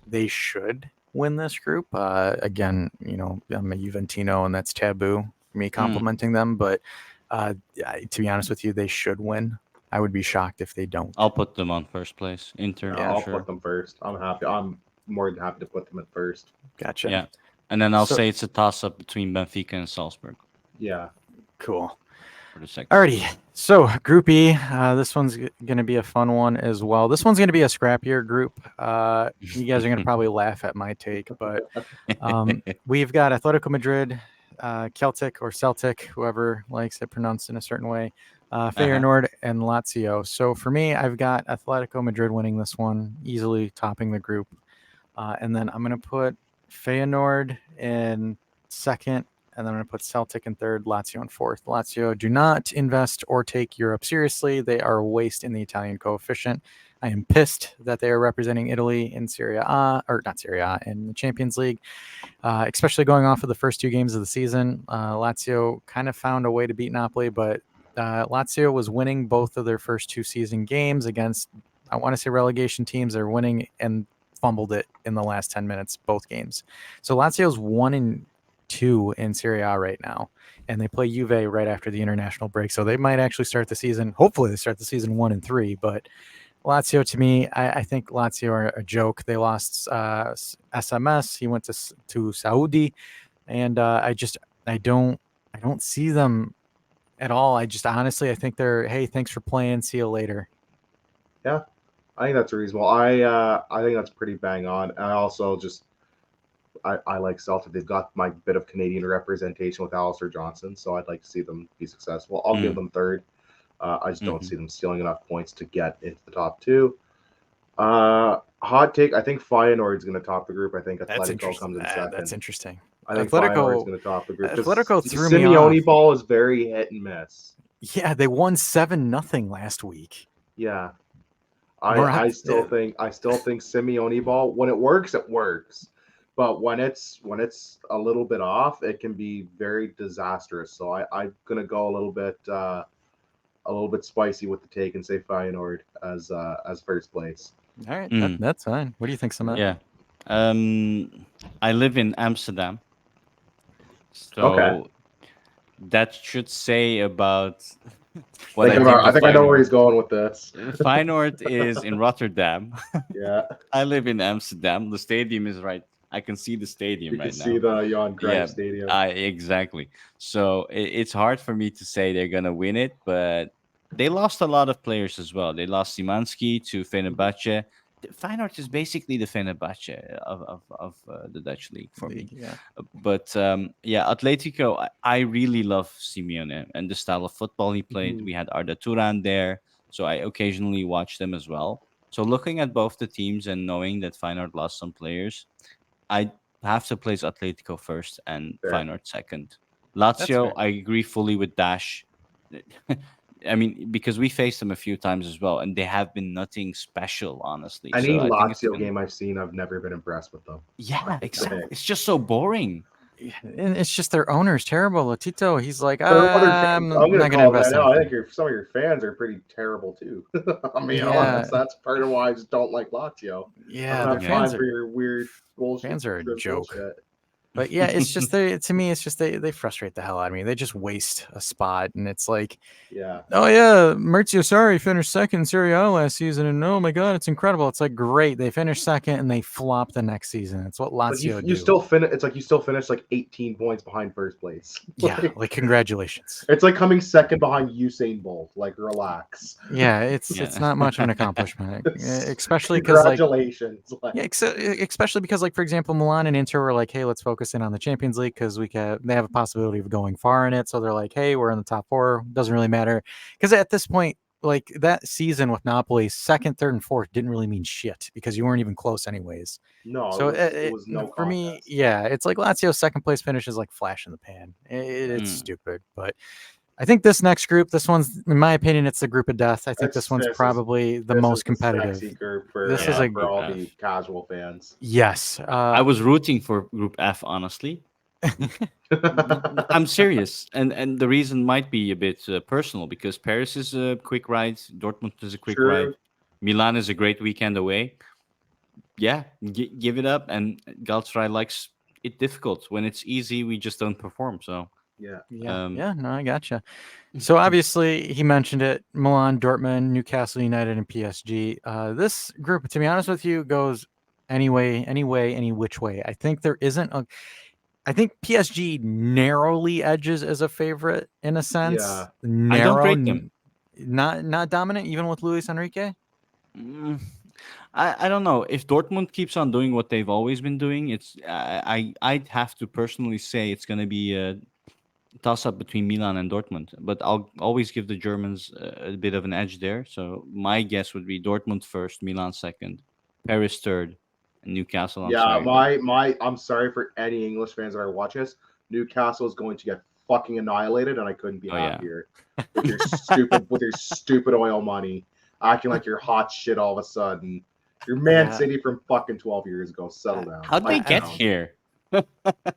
They should win this group. Again, I'm a Juventino, and that's taboo for me complimenting them. But to be honest with you, they should win. I would be shocked if they don't. I'll put them on first place. Inter. Yeah, I'll put them first. I'm happy. I'm more than happy to put them at first. Gotcha. Yeah. And then I'll say it's a toss-up between Benfica and Salzburg. Yeah. Cool. For the second. Alrighty. So Group E, this one's going to be a fun one as well. This one's going to be a scrappier group. You guys are going to probably laugh at my take, but we've got Atletico Madrid, Celtic, whoever likes it pronounced in a certain way, Feyenoord, and Lazio. So for me, I've got Atletico Madrid winning this one, easily topping the group. And then I'm going to put Feyenoord in second, and then I'm going to put Celtic in third, Lazio in fourth. Lazio do not invest or take Europe seriously. They are a waste in the Italian coefficient. I am pissed that they are representing Italy in Serie A, or not Serie A, in the Champions League, especially going off of the first 2 games of the season. Lazio kind of found a way to beat Napoli, but Lazio was winning both of their first 2 season games against, I want to say, relegation teams. They're winning and fumbled it in the last 10 minutes, both games. So Lazio's 1-2 in Serie A right now, and they play Juve right after the international break. So they might actually start the season. Hopefully they start the season 1-3, but Lazio, to me, I think Lazio are a joke. They lost SMS. He went to Saudi, and I don't see them at all. I think they're, hey, thanks for playing. See you later. Yeah. I think that's reasonable. I think that's pretty bang on. And I also I like Celtic. They've got my bit of Canadian representation with Alistair Johnson, so I'd like to see them be successful. I'll give them third. I just don't see them stealing enough points to get into the top 2. Hot take: I think Feyenoord is going to top the group. I think Atletico comes in second. That's interesting. I think Feyenoord is going to top the group. Atletico threw me off. Simeone ball is very hit and miss. Yeah, they won 7-0 last week. Yeah. I still think Simeone ball, when it works, but when it's a little bit off, it can be very disastrous. So I'm gonna go a little bit spicy with the take and say Feyenoord as first place. All right, that's fine. What do you think, Samet? Yeah, I live in Amsterdam, so that should say about. I think I know where he's going with this. Feyenoord is in Rotterdam. Yeah. I live in Amsterdam. The stadium is right. I can see the stadium right now. You can see the Johan Cruyff Stadium. Exactly. So it's hard for me to say they're going to win it, but they lost a lot of players as well. They lost Szymanski to Fenerbahce. Feyenoord is basically the Fenerbahce of the Dutch league for me. Yeah. But Atletico, I really love Simeone and the style of football he played. We had Arda Turan there, so I occasionally watch them as well. So looking at both the teams and knowing that Feyenoord lost some players, I have to place Atletico first and Feyenoord second. Lazio, I agree fully with Dash. I mean, because we faced them a few times as well, and they have been nothing special, honestly. Any Lazio game I've seen, I've never been impressed with them. Yeah, exactly. It's just so boring. And it's just their owner's terrible. Tito, he's like, I'm not going to invest. I think some of your fans are pretty terrible too. I mean, that's part of why I just don't like Lazio. Yeah, their fans for your weird bullshit. Fans are a joke. Bullshit. But yeah, it's just to me, it's just they frustrate the hell out of me. They just waste a spot, and it's like, oh yeah, Maurizio Sarri finished second in Serie A last season, and oh my god, it's incredible. It's like great, they finished second and they flop the next season. It's what Lazio do. You still finish. It's like you still finish like 18 points behind first place. Yeah, like congratulations. It's like coming second behind Usain Bolt. Like relax. Yeah, it's not much of an accomplishment, especially because congratulations. especially because, like, for example, Milan and Inter were like, hey, let's focus focus in on the Champions League because they have a possibility of going far in it. So they're like, hey, we're in the top four. Doesn't really matter because at this point, like that season with Napoli, second, third, and fourth didn't really mean shit because you weren't even close anyways. No, So it was no for me, contest. yeah, it's like Lazio's second place finish is like flash in the pan. It's Mm. stupid, but I think this next group, this one's, in my opinion, it's the group of death. I think this It's one's probably the this is most the competitive. sexy group This is Yeah, a for Group all F. the casual fans. yes. I was rooting for Group F, honestly. I'm serious, and the reason might be a bit personal because Paris is a quick ride, Dortmund is a quick ride, True. Milan is a great weekend away. Yeah, give it up, and Galatasaray likes it difficult. When it's easy, we just don't perform. So, Yeah. yeah, um, yeah. No, I gotcha. So obviously, he mentioned it: Milan, Dortmund, Newcastle United, and PSG. This group, to be honest with you, goes any which way. I think there isn't a. I think PSG narrowly edges as a favorite in a sense. Yeah. I don't Narrow, rate them. not dominant, even with Luis Enrique. Mm, I don't know if Dortmund keeps on doing what they've always been doing. I'd have to personally say it's going to be a toss up between Milan and Dortmund, but I'll always give the Germans a bit of an edge there. So my guess would be Dortmund first, Milan second, Paris third, and Newcastle. I'm Yeah, sorry, but I'm sorry for any English fans that are watching this. Newcastle is going to get fucking annihilated, and I couldn't be oh yeah, happier with your stupid oil money, acting like you're hot shit all of a sudden. You're Man Yeah, City from fucking 12 years ago. Settle down, how'd they pipe get I, down. here?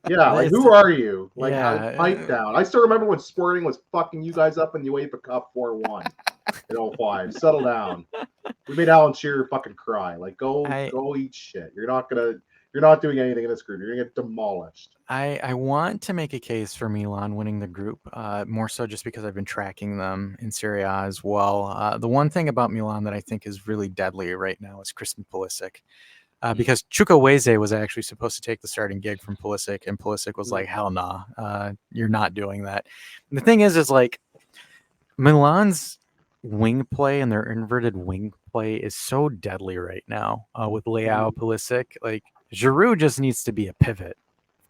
Yeah, like it's who are you? Like, pipe yeah. down. I still remember when Sporting was fucking you guys up in the UEFA Cup 4-1 in '05. Settle down. We made Alan Shearer fucking cry. Like, I go eat shit. You're not doing anything in this group. You're gonna get demolished. I want to make a case for Milan winning the group, more so just because I've been tracking them in Serie A as well. The one thing about Milan that I think is really deadly right now is Christian Pulisic. Mm. Because Chukwueze was actually supposed to take the starting gig from Pulisic, and Pulisic was Mm. like, "Hell nah, you're not doing that." And the thing is like Milan's wing play and their inverted wing play is so deadly right now with Leao, Pulisic. Like Giroud just needs to be a pivot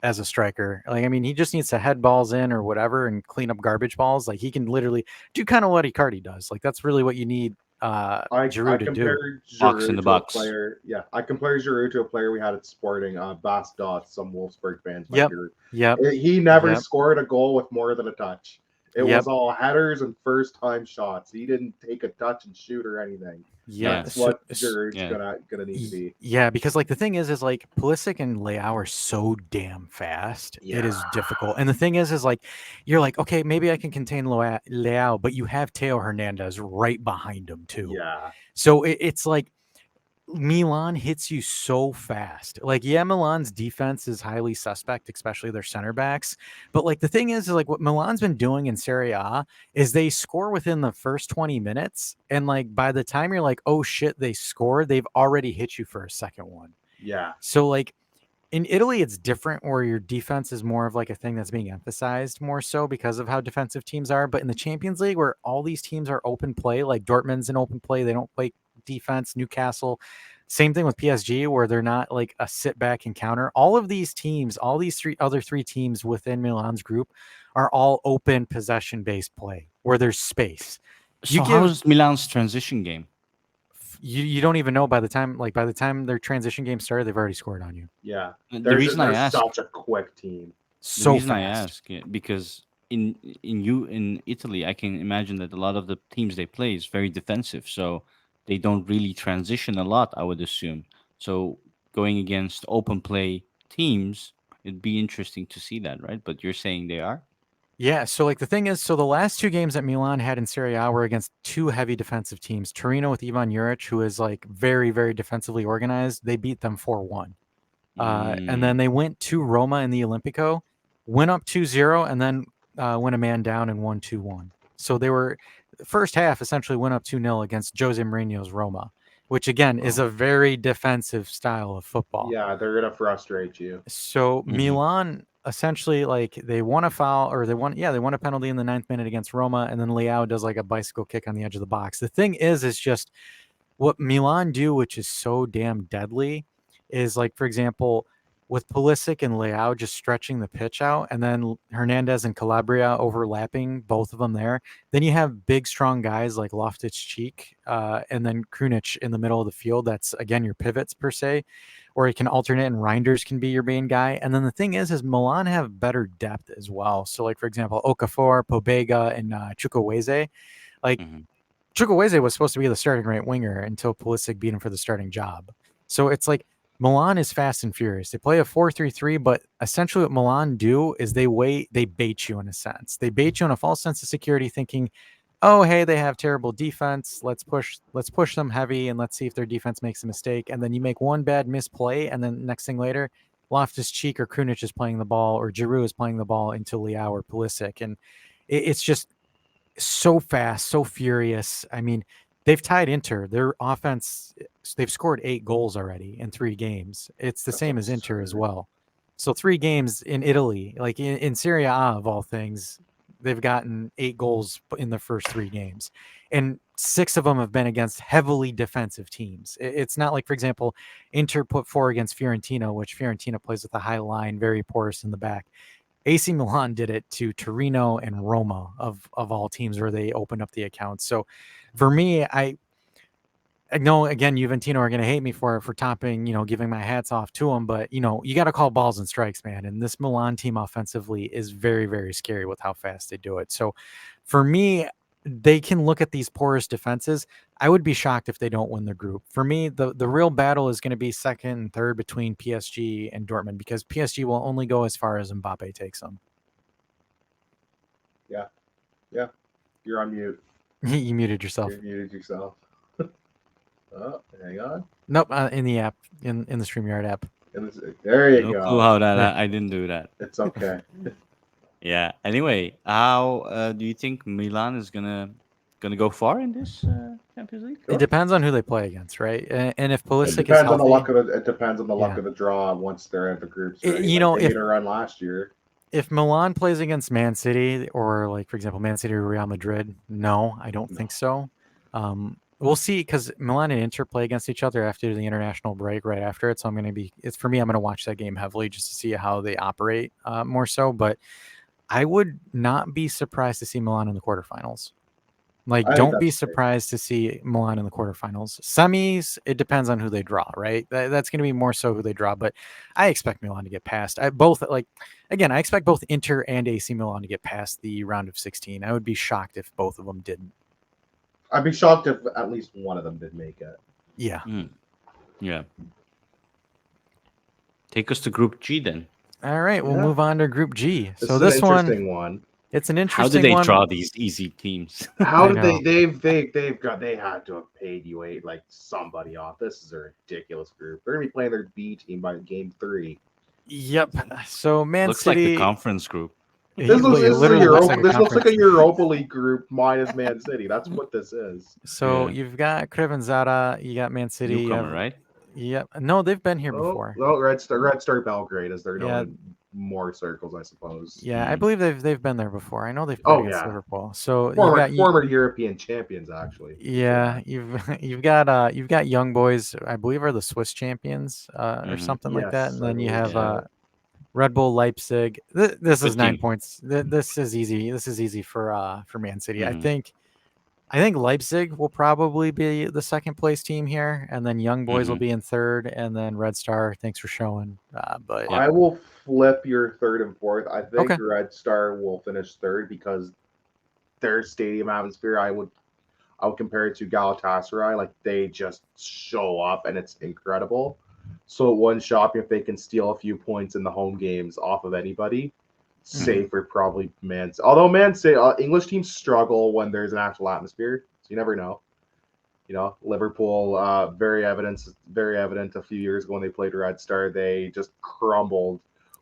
as a striker. Like, I mean, he just needs to head balls in or whatever and clean up garbage balls. Like, he can literally do kind of what Icardi does. Like, that's really what you need I Giroud to do. compared Box in the Giroud to a box. player. Yeah, I compared Giroud to a player we had at Sporting. Bas Dots. Some Wolfsburg fans might Yep. hear. Yep. He never Yep. scored a goal with more than a touch. It was Yep. all headers and first time shots. He didn't take a touch and shoot or anything. Yep. Yeah, That's what So, Giroud's yeah. gonna need to be. yeah, because like the thing is like Pulisic and Leao are so damn fast. It Yeah, is difficult. And the thing is like you're like, okay, maybe I can contain Leao, but you have Teo Hernandez right behind him too. yeah, So it's like Milan hits you so fast. Like, yeah, Milan's defense is highly suspect, especially their center backs. But like the thing is like what Milan's been doing in Serie A is they score within the first 20 minutes. And like by the time you're like, oh shit, they scored, they've already hit you for a second one. yeah, So like in Italy, it's different where your defense is more of like a thing that's being emphasized more so because of how defensive teams are. But in the Champions League, where all these teams are open play, like Dortmund's an open play, they don't play defense. Newcastle, same thing with PSG, where they're not like a sit back and counter. All of these teams, all these three teams within Milan's group are all open possession based play where there's space. You So give how's Milan's transition game? you don't even know by the time their transition game started, they've already scored on you yeah. The reason I They're ask such a quick team. The so reason I fast. ask, because in Italy, I can imagine that a lot of the teams they play is very defensive, so they don't really transition a lot. I would assume. So going against open play teams, it'd be interesting to see that, right? But you're saying they are. Yeah, so like the thing is, so the last two games that Milan had in Serie A were against two heavy defensive teams. Torino with Ivan Juric, who is like very, very defensively organized, they beat them 4-1. And then Mm. they went to Roma in the Olimpico, went up 2-0, and then went a man down and won 2-1. So they were first half essentially went up 2-0 against Jose Mourinho's Roma, which again is Oh, a very defensive style of football. yeah, they're gonna frustrate you. So Hmm. Milan essentially like they won a foul or they won a penalty in the 9th minute against Roma, and then Leao does like a bicycle kick on the edge of the box. The thing is just what Milan do, which is so damn deadly, is like for example, with Pulisic and Leao just stretching the pitch out, and then Hernandez and Calabria overlapping, both of them there. Then you have big, strong guys like Loftus-Cheek, and then Krunic in the middle of the field. That's, again, your pivots per se, or you can alternate, and Reinders can be your main guy. And then the thing is Milan have better depth as well. So, like, for example, Okafor, Pobega, and Chukwueze. Like, Hmm. Chukwueze was supposed to be the starting right winger until Pulisic beat him for the starting job. So it's like Milan is fast and furious. They play a 4-3-3, but essentially what Milan do is they bait you in a sense. They bait you in a false sense of security, thinking, oh, hey, they have terrible defense. Let's push them heavy and let's see if their defense makes a mistake. And then you make one bad misplay, and then next thing later, Loftus Cheek or Krunic is playing the ball, or Giroud is playing the ball into Leao or Pulisic. And it's just so fast, so furious. I mean, they've tied Inter. Their offense, they've scored 8 goals already in 3 games. It's the That's same as Inter as absurd. well. So 3 games in Italy, like in Serie A of all things, they've gotten 8 goals in the first 3 games. And 6 of them have been against heavily defensive teams. It's not like, for example, Inter put 4 against Fiorentina, which Fiorentina plays with a high line, very porous in the back. AC Milan did it to Torino and Roma of all teams where they opened up the accounts. So for me, I know, again, Juventino are going to hate me for topping, giving my hats off to them, but you got to call balls and strikes, man. And this Milan team offensively is very, very scary with how fast they do it. So for me, they can look at these porous defenses. I would be shocked if they don't win the group. For me, the real battle is going to be second and third between PSG and Dortmund, because PSG will only go as far as Mbappe takes them. Yeah, yeah. You're on mute. You muted yourself. You muted yourself. Oh, hang on. Nope, in the app, in the StreamYard app. There you No clue go. how that There. I didn't do that. It's okay. Yeah. Anyway, how do you think Milan is gonna go far in this Champions League? It depends on who they play against, right? And if It Pulisic is depends on the healthy, luck of it depends on the luck yeah. of the draw once they're at the groups, I- right? you Like know, they if made a run last year. if Milan plays against Man City, or, like, for example, Man City or Real Madrid, no, I don't No. think so. We'll see, because Milan and Inter play against each other after the international break, right after it. So I'm going to watch that game heavily just to see how they operate, more so. But I would not be surprised to see Milan in the quarterfinals. Like, I think don't be that's safe. surprised to see Milan in the quarterfinals. Semis, it depends on who they draw, right? That's going to be more so who they draw, but I expect Milan to get past. I expect both Inter and AC Milan to get past the round of 16. I would be shocked if both of them didn't. I'd be shocked if at least one of them did make it. Yeah. Yeah. Take us to Group G then. All right, we'll Yeah. move on to Group G. This So is this an one, interesting one. it's an How interesting did they one. draw these easy teams? How I did know. they had to have paid you like somebody off. This is a ridiculous group. They're gonna be playing their B team by game 3. Yep. So Man Looks like the City, conference group. it This literally looks like a looks like a conference. Europa League group minus Man City. That's what this is. So Yeah. you've got Crevenzata, you got Man City, you Newcomer, have, right? yep. No, they've been here Oh, before. well, Red Star Belgrade, as they're known Yeah, in more circles, I suppose. yeah, I Mhm. believe they've been there before. I know they've played Oh against yeah, Liverpool. So former European champions actually. yeah, you've got Young Boys, I believe, are the Swiss champions, or Mhm. something like that. Yes, And I then you believe have so. Red Bull Leipzig. This is Good 9 team. points. This is easy. This is easy for Man City. Mhm. I think Leipzig will probably be the second place team here, and then Young Boys will Mhm. be in third, and then Red Star. Thanks for showing. But Yep. I will flip your third and fourth. I think okay, Red Star will finish third because their stadium atmosphere. I would compare it to Galatasaray. Like they just show up and it's incredible. So it wouldn't shock me if they can steal a few points in the home games off of anybody. Mhm. Save for probably Man. Although Man City, English teams struggle when there's an actual atmosphere, so you never know. Liverpool, very evident a few years ago when they played Red Star, they just crumbled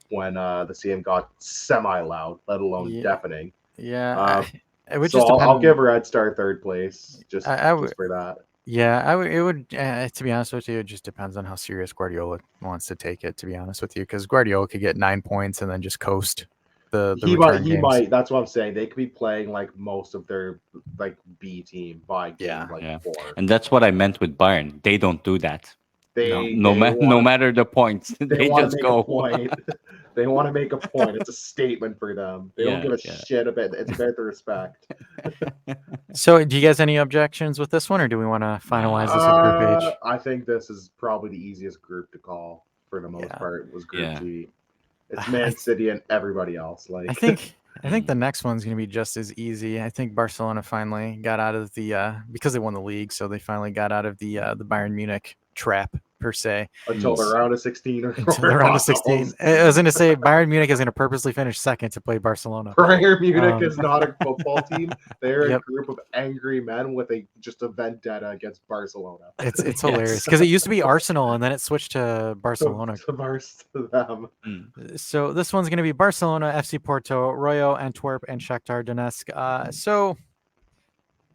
when the CM got semi loud, let alone yeah, deafening. yeah. Uh, It would so just I'll depend. give Red Star third place I would. just for that. Yeah, I would. It would. To be honest with you, it just depends on how serious Guardiola wants to take it. To be honest with you, because Guardiola could get 9 points and then just coast the return He games. might. That's what I'm saying. They could be playing like most of their like B team by game Yeah. like Yeah. 4. And that's what I meant with Bayern. They don't do that. No. No matter the points, they they want to just make a go. point. They want to make a point. It's a statement for them. They don't Yeah, give a yeah. shit about. It's about the respect. So, do you guys any objections with this one, or do we want to finalize this with Group H? I think this is probably the easiest group to call for the most Yeah. part. Was Group Yeah. G. It's I Man City and everybody else. I Like think I think the next one's going to be just as easy. I think Barcelona finally got out of the because they won the league, so they finally got out of the Bayern Munich trap per se. until the Mm. round of 16 or Until the round of 16. I was going to say Bayern Munich is going to purposely finish second to play Barcelona. Bayern Munich Um, is not a football team. They're a Yep. group of angry men with just a vendetta against Barcelona. It's Yes. hilarious because it used to be Arsenal and then it switched to Barcelona. To them. So this one's going to be Barcelona, FC Porto, Royal Antwerp, and Shakhtar Donetsk. So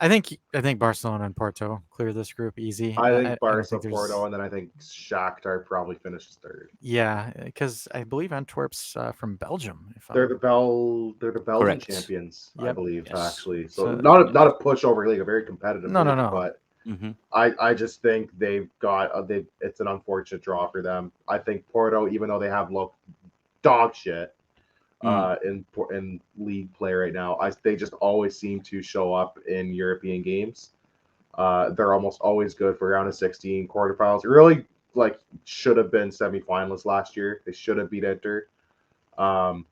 I think Barcelona and Porto clear this group easy. I think I don't Barca, think there's Porto, and then I think Shakhtar probably finishes third. yeah, because I believe Antwerp's from Belgium. If They're I'm the Belgian Correct. champions, I Yep. believe, Yes. actually. So So not a pushover league, a very competitive no, league, no. but Hmm. I just think they've got it's an unfortunate draw for them. I think Porto, even though they have looked dog shit in league play right now, they just always seem to show up in European games. They're almost always good for round of 16 quarterfinals. Really, like should have been semifinalists last year. They should have beat Inter. Um,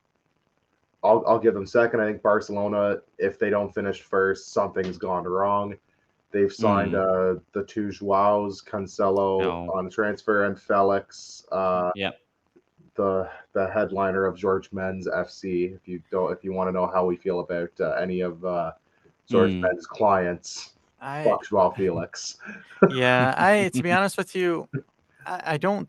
I'll give them second. I think Barcelona, if they don't finish first, something's gone wrong. They've signed the two Joaos, Cancelo No. on transfer, and Felix, Yeah. the headliner of George Men's FC. If you want to know how we feel about any of George Men's clients, I fuck Joao Felix. yeah, I to be honest with you, I don't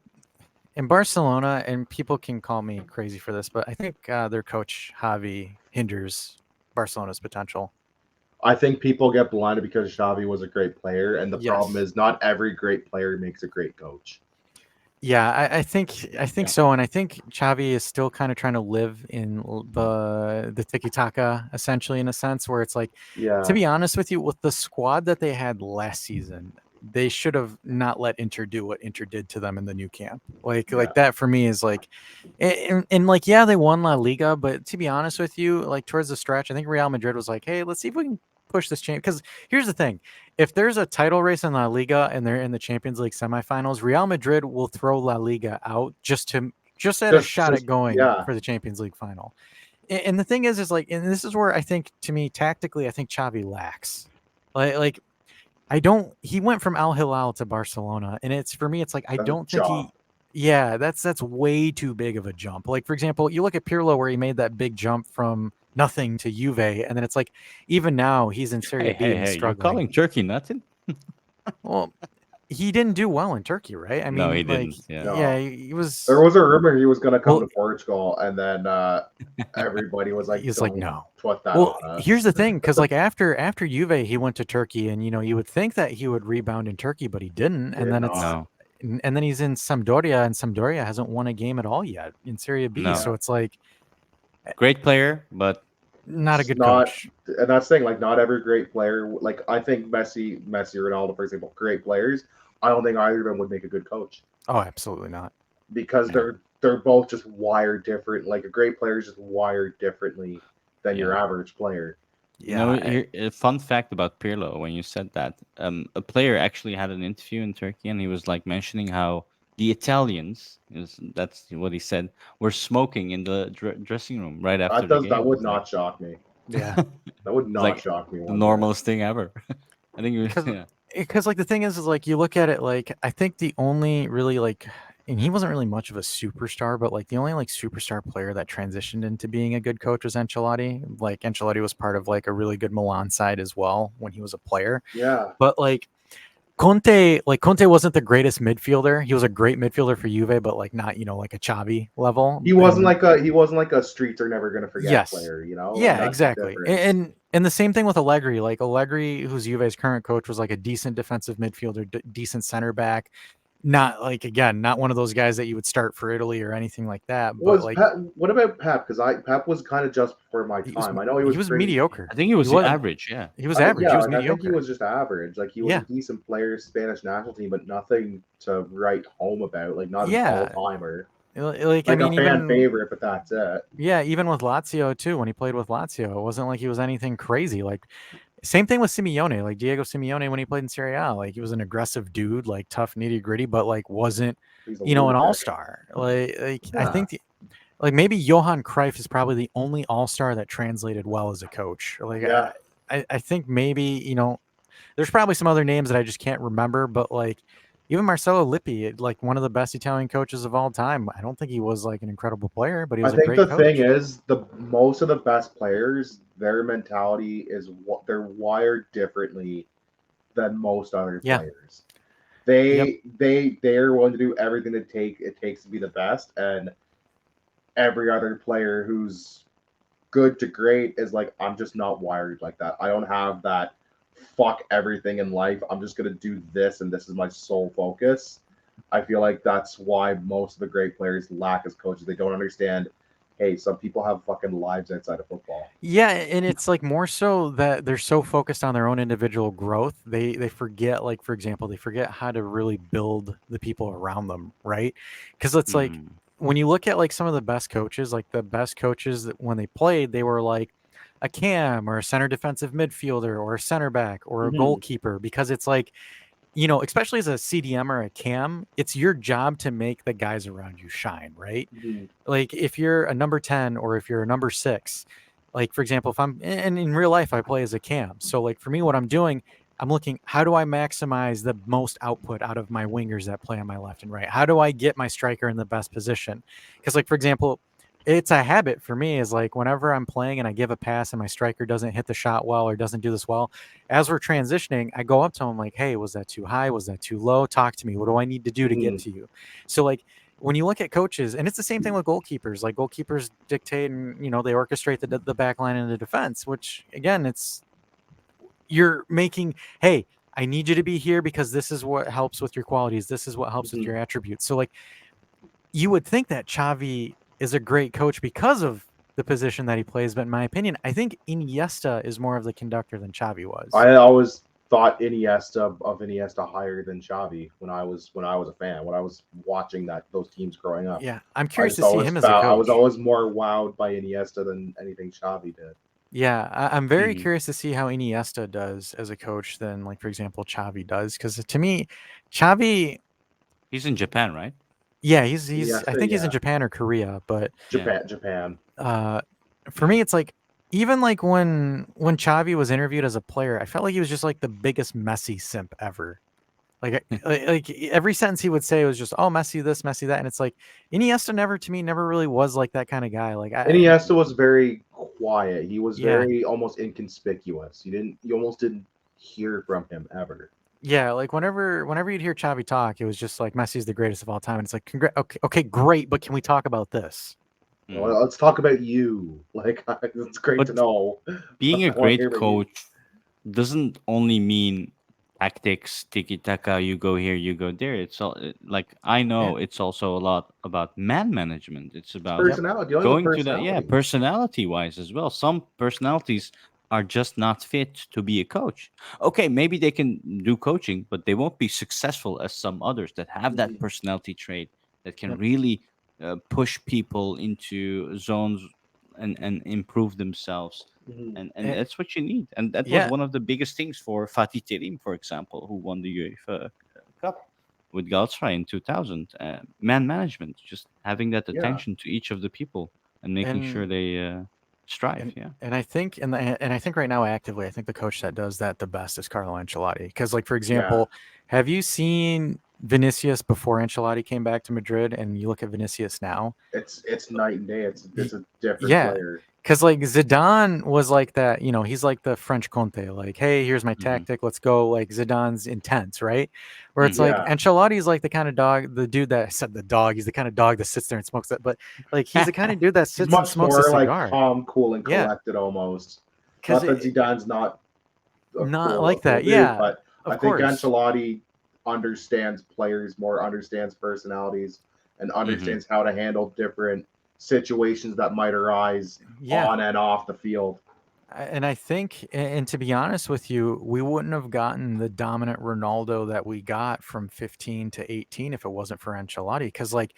in Barcelona, and people can call me crazy for this, but I think their coach Javi hinders Barcelona's potential. I think people get blinded because Xavi was a great player, and the problem Yes. is not every great player makes a great coach. Yeah, I think Yeah. so, and I think Xavi is still kind of trying to live in the tiki taka essentially in a sense where it's like, to Yeah, be honest with you, with the squad that they had last season, they should have not let Inter do what Inter did to them in the new camp. yeah. Like that for me is like, and like yeah, they won La Liga, but to be honest with you, like towards the stretch, I think Real Madrid was like, hey, let's see if we can push this chain. Because here's the thing. If there's a title race in La Liga and they're in the Champions League semifinals, Real Madrid will throw La Liga out just at a shot at going Yeah. for the Champions League final. And the thing is like, and this is where I think, to me, tactically, I think Xavi lacks. Like I don't. He went from Al Hilal to Barcelona, and it's for me, it's like I That's a don't think jump. Yeah, that's way too big of a jump. Like for example, you look at Pirlo where he made that big jump from nothing to Juve, and then it's like even now he's in Serie B and he's You're struggling. calling Turkey nothing? Well, he didn't do well in Turkey, right? I No, mean, he like, didn't. Yeah. yeah, No. he was. There was a rumor he was going to come Well, to Portugal, and then everybody was like, he's like, "Don't no. put that Well, on us." here's the thing, because like after Juve, he went to Turkey, and you would think that he would rebound in Turkey, but he didn't. And Did then not. No. and then he's in Sampdoria, and Sampdoria hasn't won a game at all yet in Serie B. No. So it's like Great player, but not a It's good not, coach. and that's the thing. Like, not every great player. Like, I think Messi, Ronaldo, for example, great players. I don't think either of them would make a good coach Oh, absolutely not. because No. they're both just wired different. Like, a great player is just wired differently than your Yeah. average player. Yeah, A fun fact about Pirlo when you said that, a player actually had an interview in Turkey and he was like mentioning how the Italians, that's what he said, were smoking in the dressing room right after the That game. would It's like, not shock me. yeah. That would it's not like shock me the one bit. normalest thing ever. I think it was, yeah. Because like the thing is like you look at it like I think the only really like and he wasn't really much of a superstar, but like the only like superstar player that transitioned into being a good coach was Ancelotti. Like Ancelotti was part of like a really good Milan side as well when he was a player. Yeah, But like Conte wasn't the greatest midfielder. He was a great midfielder for Juve, but like not, like a Xavi level. he wasn't And like a streets are never gonna forget yes. player. And Yeah, that's the exactly. difference. And the same thing with Allegri. Like Allegri, who's Juve's current coach, was like a decent defensive midfielder, decent center back. not like again, not one of those guys that you would start for Italy or anything like that. But Was like Pep? What about Pep? Because Pep was kind of just before my he was time. I know he he was was pretty. mediocre. I think it He was the was average. Yeah. he was average. He Yeah, was like I think he mediocre. was just average. Like he was a Yeah, decent player, Spanish national team, but nothing to write home about. Like not an all yeah. timer. Like I Like a mean, fan even favorite, but that's it. yeah, even with Lazio too. When he played with Lazio, it wasn't like he was anything crazy. Like same thing with Simeone. Like Diego Simeone when he played in Serie A, like he was an aggressive dude, like tough, nitty gritty, but like wasn't He's a an all lunatic. star. Like I Yeah, think like maybe Johan Cruyff is probably the only all star that translated well as a coach. Like yeah. I think maybe there's probably some other names that I just can't remember, but like even Marcelo Lippi, like one of the best Italian coaches of all time. I don't think he was like an incredible player, but he I was a think great the thing coach. is the most of the best players, their mentality is what they're wired differently than most other Yeah. players. Yep. They're willing to do everything it takes to be the best, and every other player who's good to great is like, I'm just not wired like that. I don't have that fuck everything in life. I'm just gonna do this and this is my sole focus. I feel like that's why most of the great players lack as coaches. They don't understand, hey, some people have fucking lives outside of football. Yeah, and it's like more so that they're so focused on their own individual growth, they forget, like for example, they forget how to really build the people around them, right? Because it's like Mm. when you look at like some of the best coaches, like the best coaches that when they played, they were like a cam or a center defensive midfielder or a center back or a Mm-hmm. goalkeeper because it's like especially as a CDM or a cam, it's your job to make the guys around you shine, right? Mm-hmm. Like if you're a number 10 or if you're a number 6, like for example, if I'm and in real life I play as a cam. So like for me what I'm doing, I'm looking how do I maximize the most output out of my wingers that play on my left and right? How do I get my striker in the best position? Cuz like for example, it's a habit for me is like whenever I'm playing and I give a pass and my striker doesn't hit the shot well or doesn't do this well, as we're transitioning, I go up to him like, "Hey, was that too high? Was that too low? Talk to me. What do I need to do to get Mm-hmm. to you?" So like when you look at coaches, and it's the same thing with goalkeepers. Like goalkeepers dictate and they orchestrate the back line and the defense. Which again, it's you're making. Hey, I need you to be here because this is what helps with your qualities. This is what helps with Mm-hmm. your attributes. So like you would think that Xavi is a great coach because of the position that he plays, but in my opinion, I think Iniesta is more of the conductor than Xavi was. I always thought Iniesta higher than Xavi when I was a fan, when I was watching those teams growing up. Yeah, I'm I curious just to see always him as a found I was coach. always more wowed by Iniesta than anything Xavi did. Yeah, I'm very Mhm. curious to see how Iniesta does as a coach than, like, for example, Xavi does. Because to me, Xavi, He's in Japan, right? yeah, he's I Iniesta, think he's in yeah, Japan or Korea, but Yeah. Japan. uh, for me, it's like even like when Xavi was interviewed as a player, I felt like he was just like the biggest Messi simp ever. Like every sentence he would say was just, "Oh, Messi this, Messi that," and it's like Iniesta never to me never really was like that kind of guy. Like Iniesta was very quiet. He was yeah, very almost inconspicuous. You almost didn't hear from him ever. yeah, like whenever you'd hear Xavi talk, it was just like Messi's the greatest of all time, and it's like, okay, great, but can we talk about this? Mm. Well, let's talk about you. Like it's great to But know. being a I want to hear great about you. coach doesn't only mean tactics, tiki taka, you go here, you go there. It's all like I Yeah, know it's also a lot about man management. It's It's about yep, personality, dealing with going to that, yeah, personalities. personality wise as well. Some personalities are just not fit to be a coach. Okay, maybe they can do coaching, but they won't be successful as some others that have that Mhm, personality trait that can yep, really push people into zones and improve themselves, mhm. and eh, that's what you need. And that was yeah, one of the biggest things for Fatih Terim, for example, who won the UEFA Cup with Galatasaray in 2000. Man management, just having that Yeah. attention to each of the people and making sure and they strive. and Yeah. and I think and I think right now actively, I think the coach that does that the best is Carlo Ancelotti. Because like for Yeah. example, have you seen Vinicius before Ancelotti came back to Madrid, and you look at Vinicius now? It's night and day. It's Y- a different yeah, player. because like Zidane was like that, he's like the French Conte, like, hey, here's my Hmm. tactic, let's go. Like Zidane's intense, right? Where it's Hmm. like Yeah. Ancelotti's like the kind of dog, the dude that I said the dog, he's the kind of dog that sits there and smokes that, but like he's the kind of dude that He's sits and much smokes a more like cigar. calm, cool, and Yeah, collected almost. because Not that Zidane's not a not cool like a cool that. dude, Yeah, but I of think course. Ancelotti understands players more, understands personalities, and Hmm. understands how to handle different situations that might arise Yeah. on and off the field. And I think, and to be honest with you, we wouldn't have gotten the dominant Ronaldo that we got from 15 to 18 if it wasn't for Ancelotti. Because, like,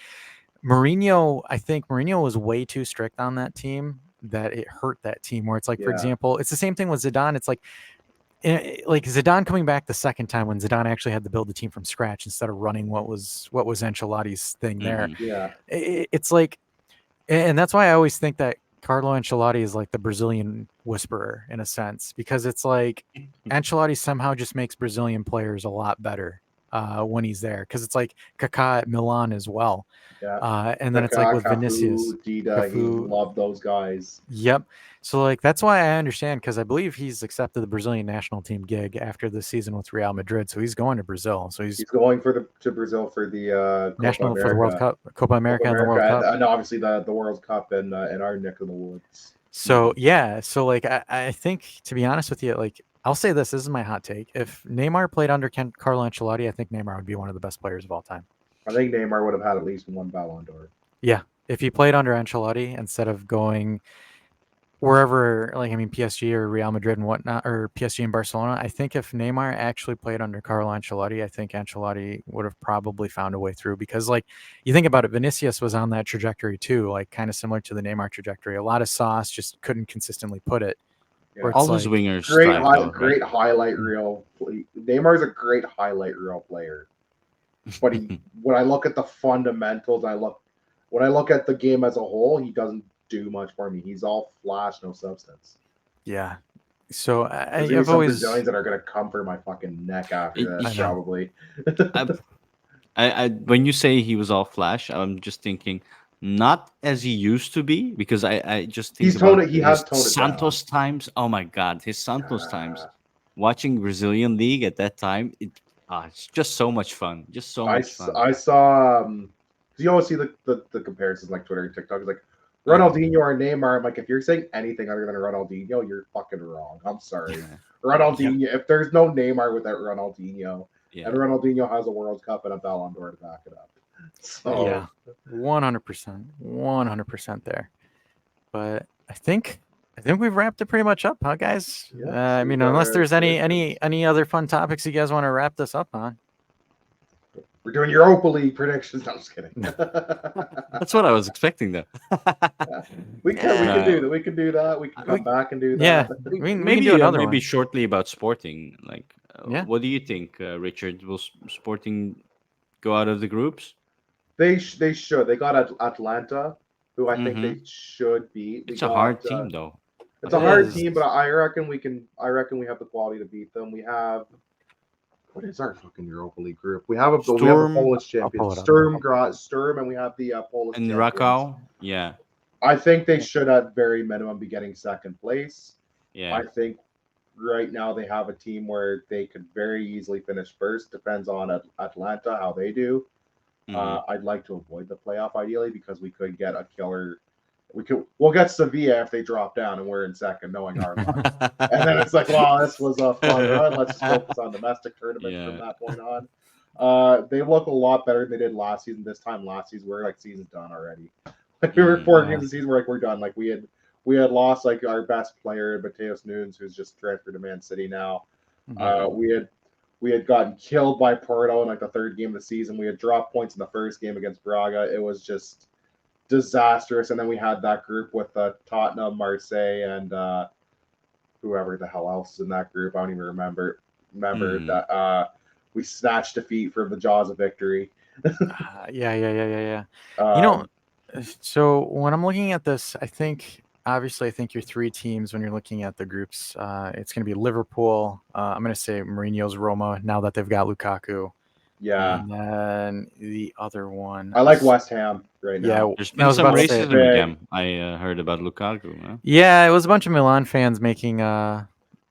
Mourinho, I think Mourinho was way too strict on that team that it hurt that team. Where it's like, for Yeah, example, it's the same thing with Zidane. It's like Zidane coming back the second time when Zidane actually had to build the team from scratch instead of running what was Ancelotti's thing there. Hmm. yeah, It's like, and that's why I always think that Carlo Ancelotti is like the Brazilian whisperer in a sense, because it's like Ancelotti somehow just makes Brazilian players a lot better when he's there. Because it's like Kaká at Milan as well, yeah. and then it's like Kaká, with Vinicius, Cafu, Dida, he Cafu. loved those guys. Yep. So like that's why I understand, because I believe he's accepted the Brazilian national team gig after the season with Real Madrid. So he's going to Brazil. So he's He's going for the to Brazil for the Copa national for the World America, Cup, Copa Copa America, and the America, World Cup. and obviously the World Cup in our neck of the woods. So yeah, so like I think, to be honest with you, like I'll say this is my hot take. If Neymar played under Carlo Ancelotti, I think Neymar would be one of the best players of all time. I think Neymar would have had at least one Ballon d'Or. Yeah, if he played under Ancelotti instead of going wherever, like I mean PSG or Real Madrid and whatnot, or PSG and Barcelona, I think if Neymar actually played under Carlo Ancelotti, I think Ancelotti would have probably found a way through, because like you think about it, Vinicius was on that trajectory too, like kind of similar to the Neymar trajectory. A lot of sauce, just couldn't consistently put it. Where Yeah, it's All his like, wingers strive though, right? great highlight reel. Neymar's a great highlight reel player, but he when I look at the fundamentals, when I look at the game as a whole, he doesn't do much for me. He's all flash, no substance. yeah. So There's gonna be I've some always, Brazilians that are gonna come for my fucking neck after I this, know. probably. I, when you say he was all flash, I'm just thinking not as he used to be, because I just think He's toned about it. He has his toned it down. Santos times. Oh my God, his Santos times. Uh, Watching Brazilian league at that time, it's just so much fun. Just so much fun. I saw. Do you always see the comparisons like Twitter and TikTok? It's like Uh-huh. Ronaldinho or Neymar. I'm like, if you're saying anything other than Ronaldinho, you're fucking wrong. I'm sorry. Yeah. Yep. Ronaldinho. If there's no Neymar without Ronaldinho, and Yeah. Ronaldinho has a World Cup and a Ballon d'Or to back it up. So yeah, 100%, 100% there. But I think we've wrapped it pretty much up, huh, guys? yes, I we mean, got unless our there's any predictions. any other fun topics you guys want to wrap this up on. We're doing Europa League predictions. No, I'm just kidding. That's what I was expecting, though. We Yeah, can Uh, do that. We can do that. We can come back and do yeah, that. we can do maybe another maybe one. shortly about Sporting. Like, Yeah. what do you think, Richard? Will Sporting go out of the groups? They should. They got Atlanta, who I think Mm-hmm. they should beat. We It's a hard got team, though. it's a It hard is. team, but I reckon we can. I reckon we have the quality to beat them. We have what is our fucking Europa League group? We have the Sturm Polish I'll pull champions, it up. Sturm, and we have the Polish and champions. Rakau. Yeah, I think they should, at very minimum, be getting second place. yeah. I think right now they have a team where they could very easily finish first. Depends on Atlanta how they do. Mm-hmm. I'd like to avoid the playoff ideally because we could get a killer. We'll get Sevilla if they drop down and we're in second, knowing our luck. And then it's like, wow, this was a fun run. Let's just focus on domestic tournaments from Yeah. that point on. They look a lot better than they did last season. This time last season, we're like season's done already. Like we were 4 games Yeah. of the season, we're like we're done. Like we had lost like our best player, Mateus Nunes, who's just transferred to Man City now. Mhm. We had gotten killed by Porto in like the third game of the season. We had dropped points in the first game against Braga. It was just disastrous. And then we had that group with Tottenham, Marseille, and whoever the hell else is in that group. I don't even remember Mhm. that we snatched defeat from the jaws of victory. Yeah. You know, Um, so when I'm looking at this, I think your three teams when you're looking at the groups, it's going to be Liverpool. I'm going to say Mourinho's Roma now that they've got Lukaku, yeah, and then the other one I like is, West Ham right yeah, now. There's I been was some about to say it. racism with Big. them. I heard about Lukaku. Huh? Yeah, it was a bunch of Milan fans making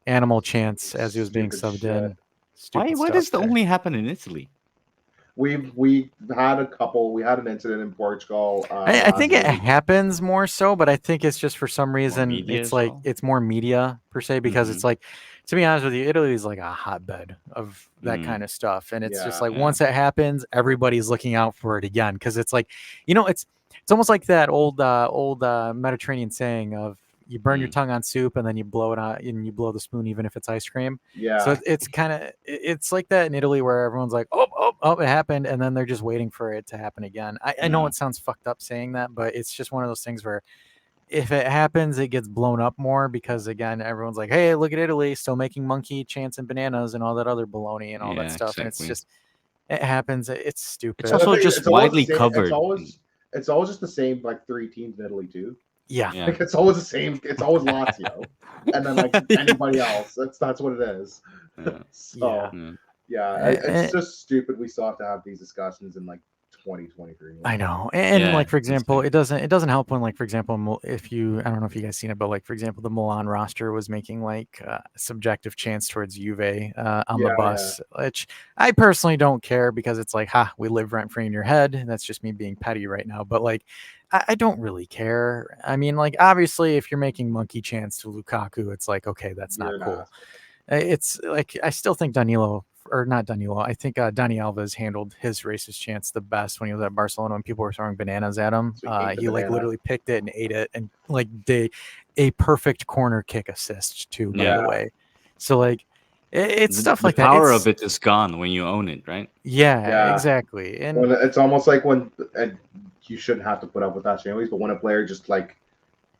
animal chants as he was being Stupid subbed shit. in. Why? Stupid Why stuff does that there. only happen in Italy? we had a couple. We had an incident in Portugal I think last it week. happens more so, but I think it's just for some More reason media it's as like well. it's more media per se because Mm-hmm. it's like, to be honest with you, Italy is like a hotbed of that Mm, kind of stuff, and it's just Yeah, like yeah. once it happens, everybody's looking out for it again because it's like, it's almost like that old Mediterranean saying of you burn your Mm. tongue on soup and then you blow it out and you blow the spoon even if it's ice cream. So yeah, it's kind of it's like that in Italy where everyone's like, oh, oh, oh, it happened, and then they're just waiting for it to happen again. I know Yeah. it sounds fucked up saying that, but it's just one of those things where if it happens, it gets blown up more because again, everyone's like, hey, look at Italy, still making monkey chants and bananas and all that other baloney and all that Yeah. stuff, and it's Exactly. just it happens. It's It's but stupid. the also thing is, just it's always the widely same. It's covered. always just the same like three teams in Italy too. Yeah, Yeah. Like it's always the same. It's always Lazio, and then like anybody else. That's what it is. Yeah. yeah. So Yeah. yeah, it's Eh, just stupid. We still have to have these discussions in like 2023. I know, and Yeah. like for It's example, like, it doesn't help when like for example, if you I don't know if you guys seen it, but like for example, the Milan roster was making like subjective chants towards Juve on the Yeah, yeah, bus, which I personally don't care because it's like, ha, we live rent free in your head. And that's just me being petty right now, but like I don't really care. I mean, like obviously, if you're making monkey chants to Lukaku, it's like okay, that's not you're an cool. asshole. It's like I still think Danilo or not Danilo. I think Dani Alves handled his racist chance the best when he was at Barcelona when people were throwing bananas at him. So we ate the He like banana. literally picked it and ate it, and like a perfect corner kick assist too. By yeah. the Yeah, way, so like it's stuff The like that. power of It's it is gone when you own it, right? yeah, yeah. exactly, and When it's almost like when and you shouldn't have to put up with that anyways, but when a player just like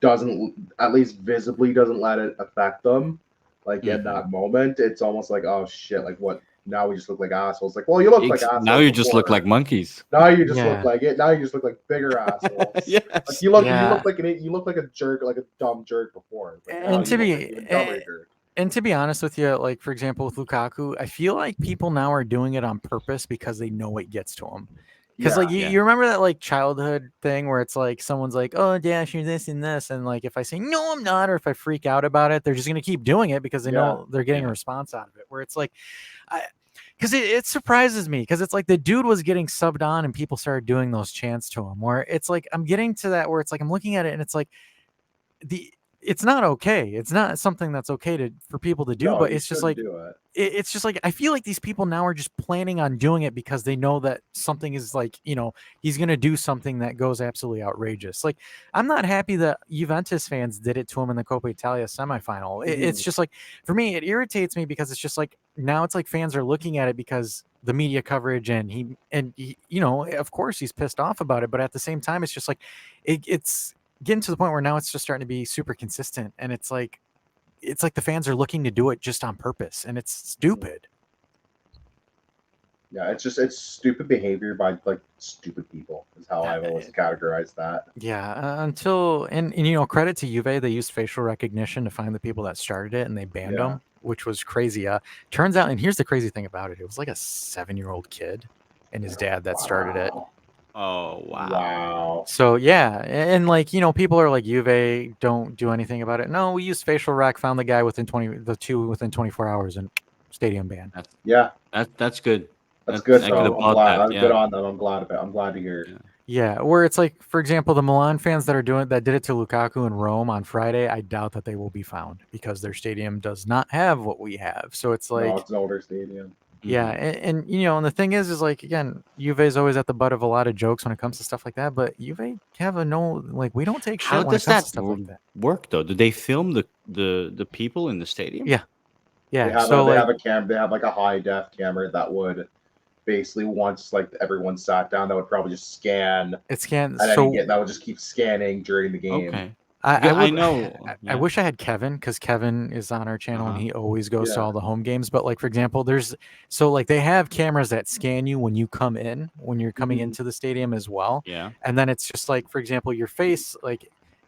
doesn't at least visibly doesn't let it affect them, like in Mm-hmm. that moment, it's almost like oh shit, like what? Now we just look like assholes. Like, well, you looked like Now assholes you just look like before. monkeys. Now you just look yeah, like it. Now you just look like bigger assholes. Like Yes. you yeah, look like you look like a jerk, like a dumb jerk before. But now and you to look like be even dumber jerk. And to be honest with you, like for example with Lukaku, I feel like people now are doing it on purpose because they know it gets to them. Because like Yeah, you, Yeah. you remember that like childhood thing where it's like someone's like, "Oh, Dash, you're this and this," and like if I say no, I'm not, or if I freak out about it, they're just gonna keep doing it because they yeah, know they're getting a Yeah. response out of it. Where it's like, I, because it surprises me because it's like the dude was getting subbed on and people started doing those chants to him. Where it's like I'm getting to that where it's like I'm looking at it and it's like the it's not okay. It's not something that's okay to for people to do, no, but you it's just shouldn't like do it. it's just like I feel like these people now are just planning on doing it because they know that something is like, he's going to do something that goes absolutely outrageous. Like I'm not happy that Juventus fans did it to him in the Coppa Italia semifinal. It's Mhm. just like for me it irritates me because it's just like now it's like fans are looking at it because the media coverage and he, of course he's pissed off about it, but at the same time it's just like it's getting to the point where now it's just starting to be super consistent and it's like the fans are looking to do it just on purpose and it's stupid. Yeah, it's stupid behavior by like stupid people is how Uh, I've always categorized that. yeah, until and credit to Juve, they used facial recognition to find the people that started it and they banned Yeah. them, which was crazy. Turns out, and here's the crazy thing about it: it was like a 7-year-old kid and his dad that started it. Wow. Oh wow. Wow. So yeah, and like people are like Juve don't do anything about it. No, we used facial rec, found the guy the two within 24 hours, and stadium ban. That's Yeah, that's good. that's good I could have though. I'm bought glad. that. Good Yeah. on them. I'm glad of it. I'm glad to hear. Yeah. Yeah, where it's like, for example, the Milan fans that did it to Lukaku in Rome on Friday, I doubt that they will be found because their stadium does not have what we have. So it's No, like, it's an older stadium. yeah, Mm-hmm. and the thing is like again, Juve is always at the butt of a lot of jokes when it comes to stuff like that. But Juve have a no, like we don't take How shit when it does comes to that stuff like that. work though? Do they film the people in the stadium? Yeah, yeah. So They like have a cam. They have like a high def camera that would basically once like everyone sat down, that would probably just scan it's can at any so get. That would just keep scanning during the game. Okay. I Because I would know. I Yeah. wish I had Kevin because Kevin is on our channel and Uh-huh. he always goes to Yeah. all the home games. But like for example, they have cameras that scan you when you come in when you're coming Mhm. into the stadium as well, Yeah. and then it's just like for example, your face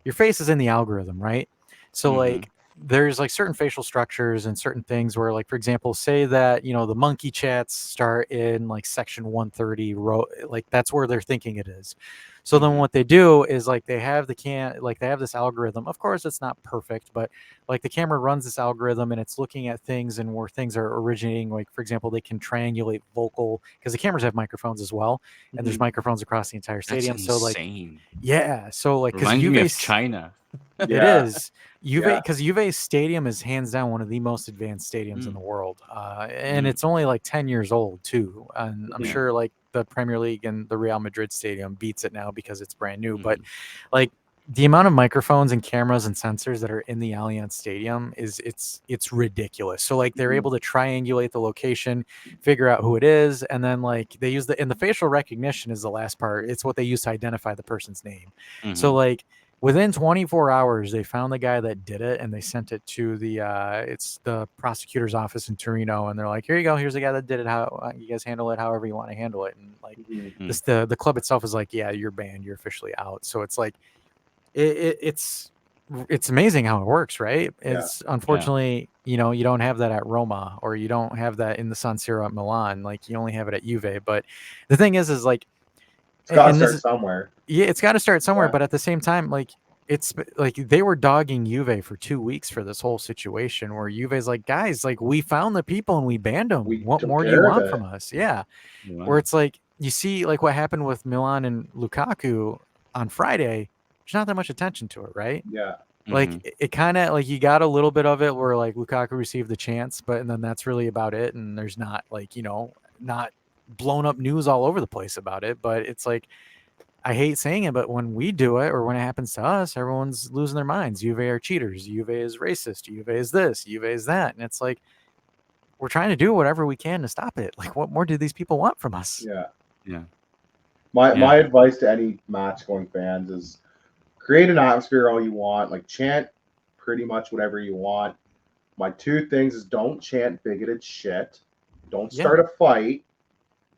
is in the algorithm, right? So Mm-hmm. like there's like certain facial structures and certain things where like for example say that the monkey chats start in like section 130 row, like that's where they're thinking it is. So then Mhm. what they do is like they have this algorithm. Of course, it's not perfect, but like the camera runs this algorithm and it's looking at things and where things are originating. Like for example, they can triangulate vocal because the cameras have microphones as well, and there's Mhm. microphones across the entire That's stadium. So like insane. yeah, so like because Reminds me Juve of China. it Yeah. is. Juve Yeah. because Juve Stadium is hands down one of the most advanced stadiums in Mm, the world, and mm, it's only like 10 years old too. And I'm Mhm. yeah. sure like the Premier League and the Real Madrid Stadium beats it now because it's brand new. But Mhm. like the amount of microphones and cameras and sensors that are in the Allianz Stadium is it's ridiculous. So like they're Mhm. able to triangulate the location, figure out who it is, and then like they use the facial recognition is the last part. It's what they use to identify the person's name. So Mhm. like within 24 hours, they found the guy that did it, and they sent it to it's the prosecutor's office in Torino, and they're like, "Here you go. Here's the guy that did it. How you guys handle it, however you want to handle it." And like Mhm. Mm, this, the club itself is like, "Yeah, you're banned. You're officially out." So it's like it's amazing how it works, right? Yeah. It's yeah. unfortunately, you don't have that at Roma, or you don't have that in the San Siro at Milan. Like you only have it at Juve. But the thing is like, It's got to and this start is somewhere. yeah, it's got to start somewhere, Yeah. but at the same time, like like they were dogging Juve for 2 weeks for this whole situation where Juve's like, guys, like we found the people and we banned them. We What took more do you care of want it. from us? Yeah. Where Wow. it's like you see like what happened with Milan and Lukaku on Friday. There's not that much attention to it, right? Yeah. Like Mhm. it kind of like you got a little bit of it where like Lukaku received the chance, but and then that's really about it. And there's not like not blown up news all over the place about it. But it's like I hate saying it, but when we do it or when it happens to us, everyone's losing their minds. Juve are cheaters. Juve is racist. Juve is this. Juve is that. And it's like we're trying to do whatever we can to stop it. Like, what more do these people want from us? Yeah. Yeah. My Yeah. my advice to any match going fans is create an atmosphere all you want. Like chant pretty much whatever you want. My two things is don't chant bigoted shit. Don't Yeah. start a fight,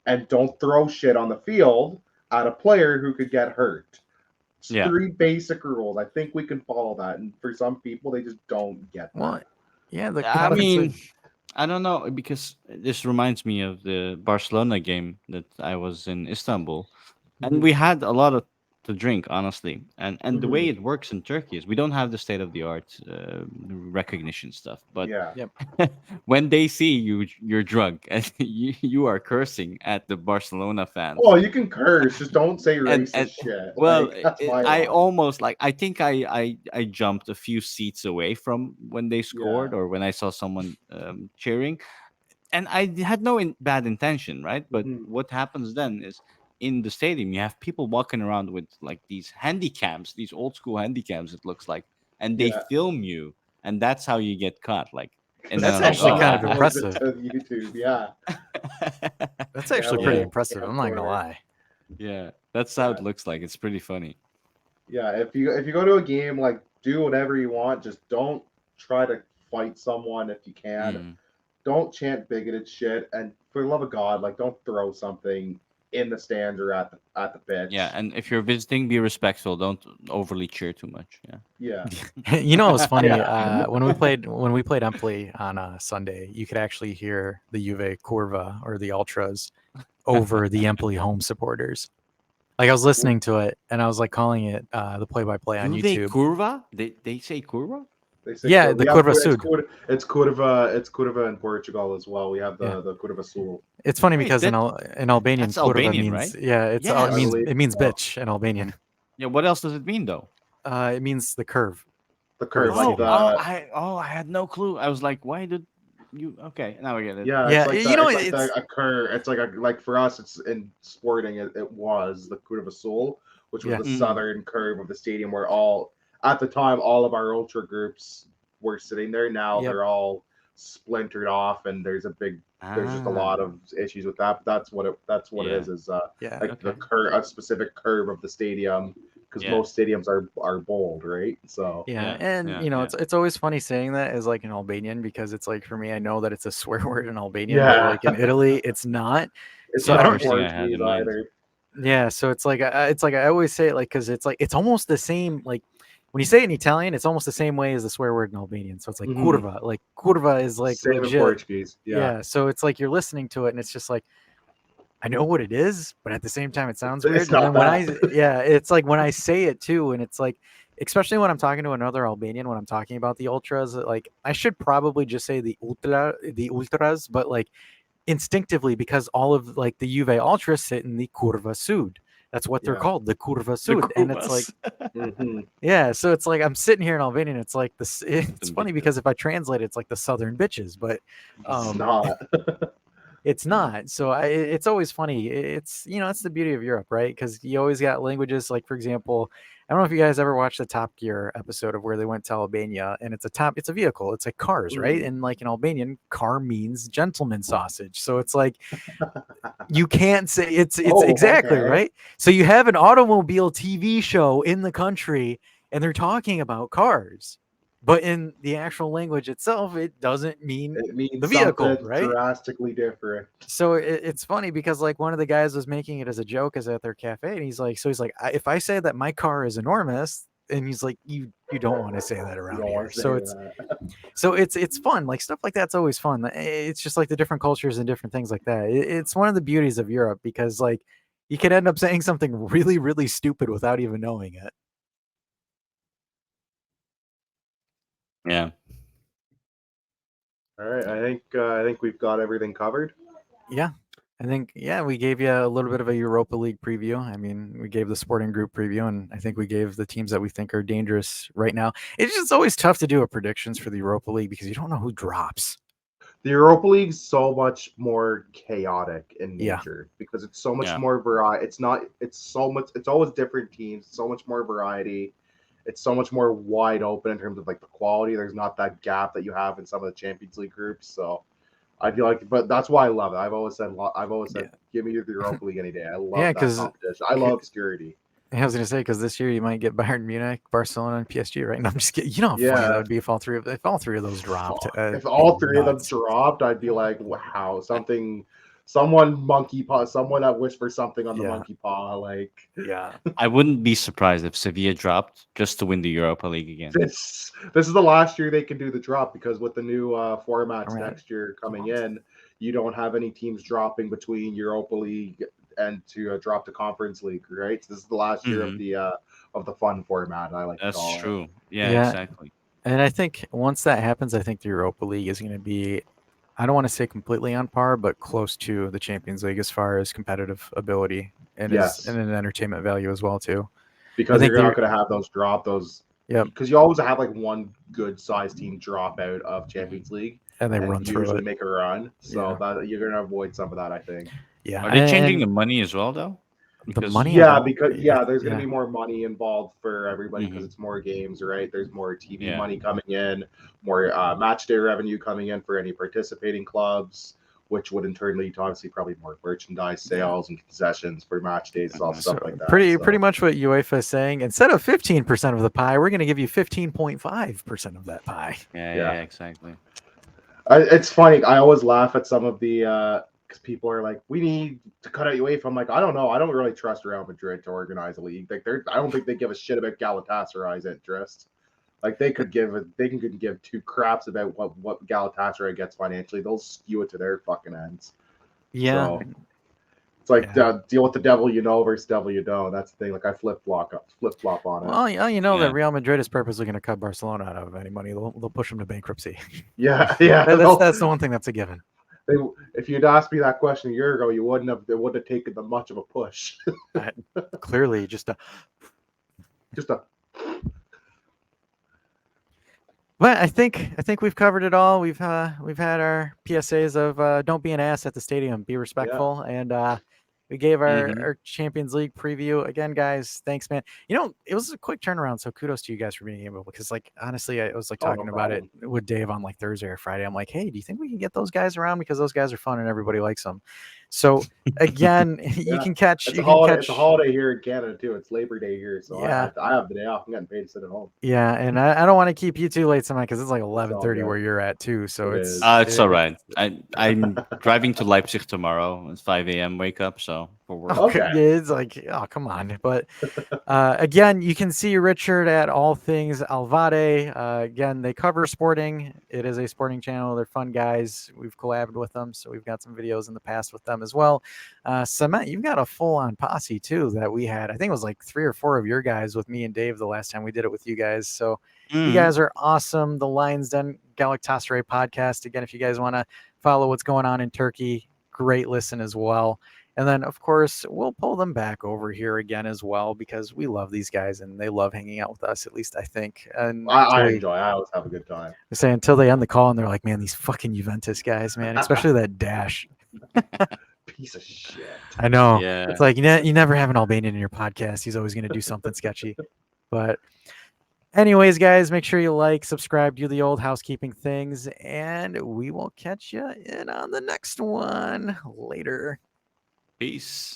and don't throw shit on the field at a player who could get hurt. It's Yeah. three basic rules. I think we can follow that. And for some people, they just don't get Well, that. yeah. The I conference league. mean, I don't know because this reminds me of the Barcelona game that I was in Istanbul, and Mhm. we had a lot of to drink, honestly. And the way Mhm. it works in Turkey is we don't have the state of the art recognition stuff, but Yeah. Yep. when they see you're drunk and you are cursing at the Barcelona fans, Oh, you can curse, just don't say and racist shit. well, Like that's my I line. almost like I think I jumped a few seats away from when they Yeah. scored or when I saw someone cheering, and I had no bad intention, right? But Mhm. what happens then is in the stadium you have people walking around with like these handy cams, these old school handy cams, it looks like, and they Yeah. film you, and that's how you get caught. Like, and then That's I'm like, actually oh, kind of Someone ah. uploads it impressive. to YouTube. Yeah. That's They have actually a pretty Yeah, little impressive. I'm not gonna camcorder. lie. yeah, that's how Yeah. it looks like. It's pretty funny. Yeah. If you go to a game, like do whatever you want. Just don't try to fight someone if you can. Mm. Don't chant bigoted shit, and for the love of God, like don't throw something in the stands or at the Yeah, pitch. and if you're visiting, be respectful. Don't overly cheer too much. Yeah. Yeah. You know, it was funny Yeah. when we played Empoli on Sunday. You could actually hear the Juve Curva or the Ultras over the Empoli home supporters. Like I was listening to it and I was like calling it the play-by-play on Juve YouTube. curva? They say curva? They say Yeah, Curva. the We have Curva it's Sud. Curva. It's Curva in Portugal as well. We have Yeah, the Curva Sul. it's funny Wait, because that in Albanian, that's Curva Albanian, means right? I Yes. believe it means so. bitch in Albanian. Yeah. What else does it mean though? It means the curve The for the curve, like Oh, stadium. the I had no clue. I was like, why did you? Okay, now I get it. yeah, Yeah, you know, it's like it's the a curve. It's like for us, it's in sporting. It was the Curva Sul, which was yeah, the Hmm. southern curve of the stadium, where all at the time all of our ultra groups were sitting there. Now yep, they're all splintered off, and there's just a lot Ah, of issues with that. But that's what it yeah. is yeah. like the Okay. curve, a specific curve of the stadium, because Yeah. most stadiums are bold, right? So Yeah, Yeah. and Yeah. Yeah. it's always funny saying that as like an Albanian because it's like for me, I know that it's a swear word in Albanian, but yeah, like in Italy, it's not. it's So Yeah. I not don't. in First thing I had Portuguese in mind. either. Yeah, so it's like I always say it like because it's like it's almost the same. Like when you say it in Italian, it's almost the same way as the swear word in Albanian. So it's like Hmm. curva. Like curva is like Same in legit. Portuguese. Yeah. Yeah, so it's like you're listening to it and it's just like I know what it is, but at the same time, it sounds It's weird. And not then when that. yeah, it's like when I say it too, and it's like, especially when I'm talking to another Albanian, when I'm talking about the ultras, like I should probably just say the ultras, but like instinctively, because all of like the Juve ultras sit in the Curva Sud. That's what they're Yeah. called, the Curva The Sud, and it's like, Kurvas. Hmm. yeah, so it's like I'm sitting here in Albanian. It's like this. It's Some funny bitches. because if I translate it, it's like the Southern bitches, but It's um, not. it's not. So it's always funny. It's it's the beauty of Europe, right? Because you always got languages. Like for example, I don't know if you guys ever watched the Top Gear episode of where they went to Albania, and it's a vehicle. It's like cars, right? Mhm. And like in Albanian, car means gentleman sausage. So it's like you can't say it's Oh, exactly okay. right. So you have an automobile TV show in the country, and they're talking about cars, but in the actual language itself, it doesn't mean It the means vehicle, something right? drastically different. So it's funny because like one of the guys was making it as a joke as at their cafe, and he's like, If I say that my car is enormous," and he's like, you don't want to say that You around don't here. want to say that. So it's fun, like stuff like that's always fun. It's just like the different cultures and different things like that. It's one of the beauties of Europe because like you can end up saying something really stupid without even knowing it. Yeah. All right, I think we've got everything covered. Yeah. I think we gave you a little bit of a Europa League preview. I mean, we gave the Sporting Group preview, and I think we gave the teams that we think are dangerous right now. It's just always tough to do a predictions for the Europa League because you don't know who drops. The Europa League's so much more chaotic in Yeah, nature because it's so much Yeah. more variety. It's not. It's so much. It's always different teams. So much more variety. It's so much more wide open in terms of like the quality. There's not that gap that you have in some of the Champions League groups. So I feel like, but that's why I love it. I've always said, yeah, give me the Europa League any day. I yeah. love that Because competition. I love obscurity. I was gonna say because this year you might get Bayern Munich, Barcelona, and PSG. Right? And I'm just kidding. You know how funny that Yeah. would be if all three of those dropped. If Be all three of them nuts. dropped, I'd be like, wow, someone monkey paw, someone that wished for something on the Yeah, monkey paw. Like yeah. I wouldn't be surprised if Sevilla dropped just to win the Europa League again. this is the last year they can do the drop because with the new All formats right. next year coming in, you don't have any teams dropping between Europa League and to drop to Conference League, right? So this is the last year Hmm. of the fun format, I like to That's call it. true. Yeah, Yeah, exactly. and I think once that happens, I think the Europa League is going to be, I don't want to say completely on par, but close to the Champions League as far as competitive ability and Yes, an entertainment value as well too. I because think you're not the going to have those drop those Yep, because you always have like one good sized team drop out of Hmm. Champions League and they and run through usually it. make a run. So Yeah, that you're going to avoid some of that, I think. yeah, Are they changing and the money as well, though? the Because money I Yeah, don't. because there's going to Yeah, be more money involved for everybody because hmm it's more games, right? There's more TV yeah, money coming in, more match day revenue coming in for any participating clubs, which would in turn lead to obviously probably more merchandise yeah. sales and concessions for match days, all uh So stuff like that. pretty So much what UEFA is saying. Instead of 15% of the pie, we're going to give you 15.5% of that pie. yeah, yeah, yeah, exactly. it's funny. I always laugh at some of the because people are like, we need to cut out UEFA. I'm like, I don't know. I don't really trust Real Madrid to organize a league. Like, I don't think they give a shit about Galatasaray's interest. Like they can give two craps about what Galatasaray gets financially. They'll skew it to their fucking ends. Yeah, So it's like yeah. deal with the devil you know versus devil you don't. That's the thing. Like I flip flop on it. Well, you know that Yeah. Real Madrid is purposely going to cut Barcelona out of any money. They'll push them to bankruptcy. Yeah, yeah. That's the one thing that's a given. They, if you'd asked me that question a year ago, you wouldn't have. They wouldn't have taken the much of a push. Uh, Clearly, just Just a but I think we've covered it all. We've had our PSAs of don't be an ass at the stadium, be yeah. respectful, and we gave Hmm. our Champions League preview again, guys. Thanks, man. It was a quick turnaround, so kudos to you guys for being able. Because like honestly, I was like Oh, no talking about it problem. with Dave on like Thursday or Friday. I'm like, hey, do you think we can get those guys around because those guys are fun and everybody likes them? So again, Yeah, it's a you can holiday. It's a catch. holiday here in Canada too. It's Labor Day here, so Yeah, I have the day off. I'm getting paid to sit at home. yeah, and I don't want to keep you too late tonight because it's like It's all 11:30 where good. you're at too. So It it's is. It's all right. I'm driving to Leipzig tomorrow. It's 5 a.m. wake up, so for work. Okay, Okay. yeah, it's like, oh, come on. But again, you can see Richard at All Things Alvade. Again, they cover sporting. It is a sporting channel. They're fun guys. We've collabed with them, so we've got some videos in the past with them as well. Cement, you've got a full-on posse too that we had. I think it was like 3 or 4 of your guys with me and Dave the last time we did it with you guys. So you Mhm. guys are awesome. The Lions Den Galactasare podcast. Again, if you guys want to follow what's going on in Turkey, great listen as well. And then, of course, we'll pull them back over here again as well because we love these guys and they love hanging out with us. At least I think. I enjoy. I always have a good time. Say until they end the call and they're like, "Man, these fucking Juventus guys, man, especially that Dash." Piece of shit. I know. Yeah. It's like you never have an Albanian in your podcast. He's always going to do something sketchy. But anyways, guys, make sure you like, subscribe, do the old housekeeping things, and we will catch you in on the next one later. Peace.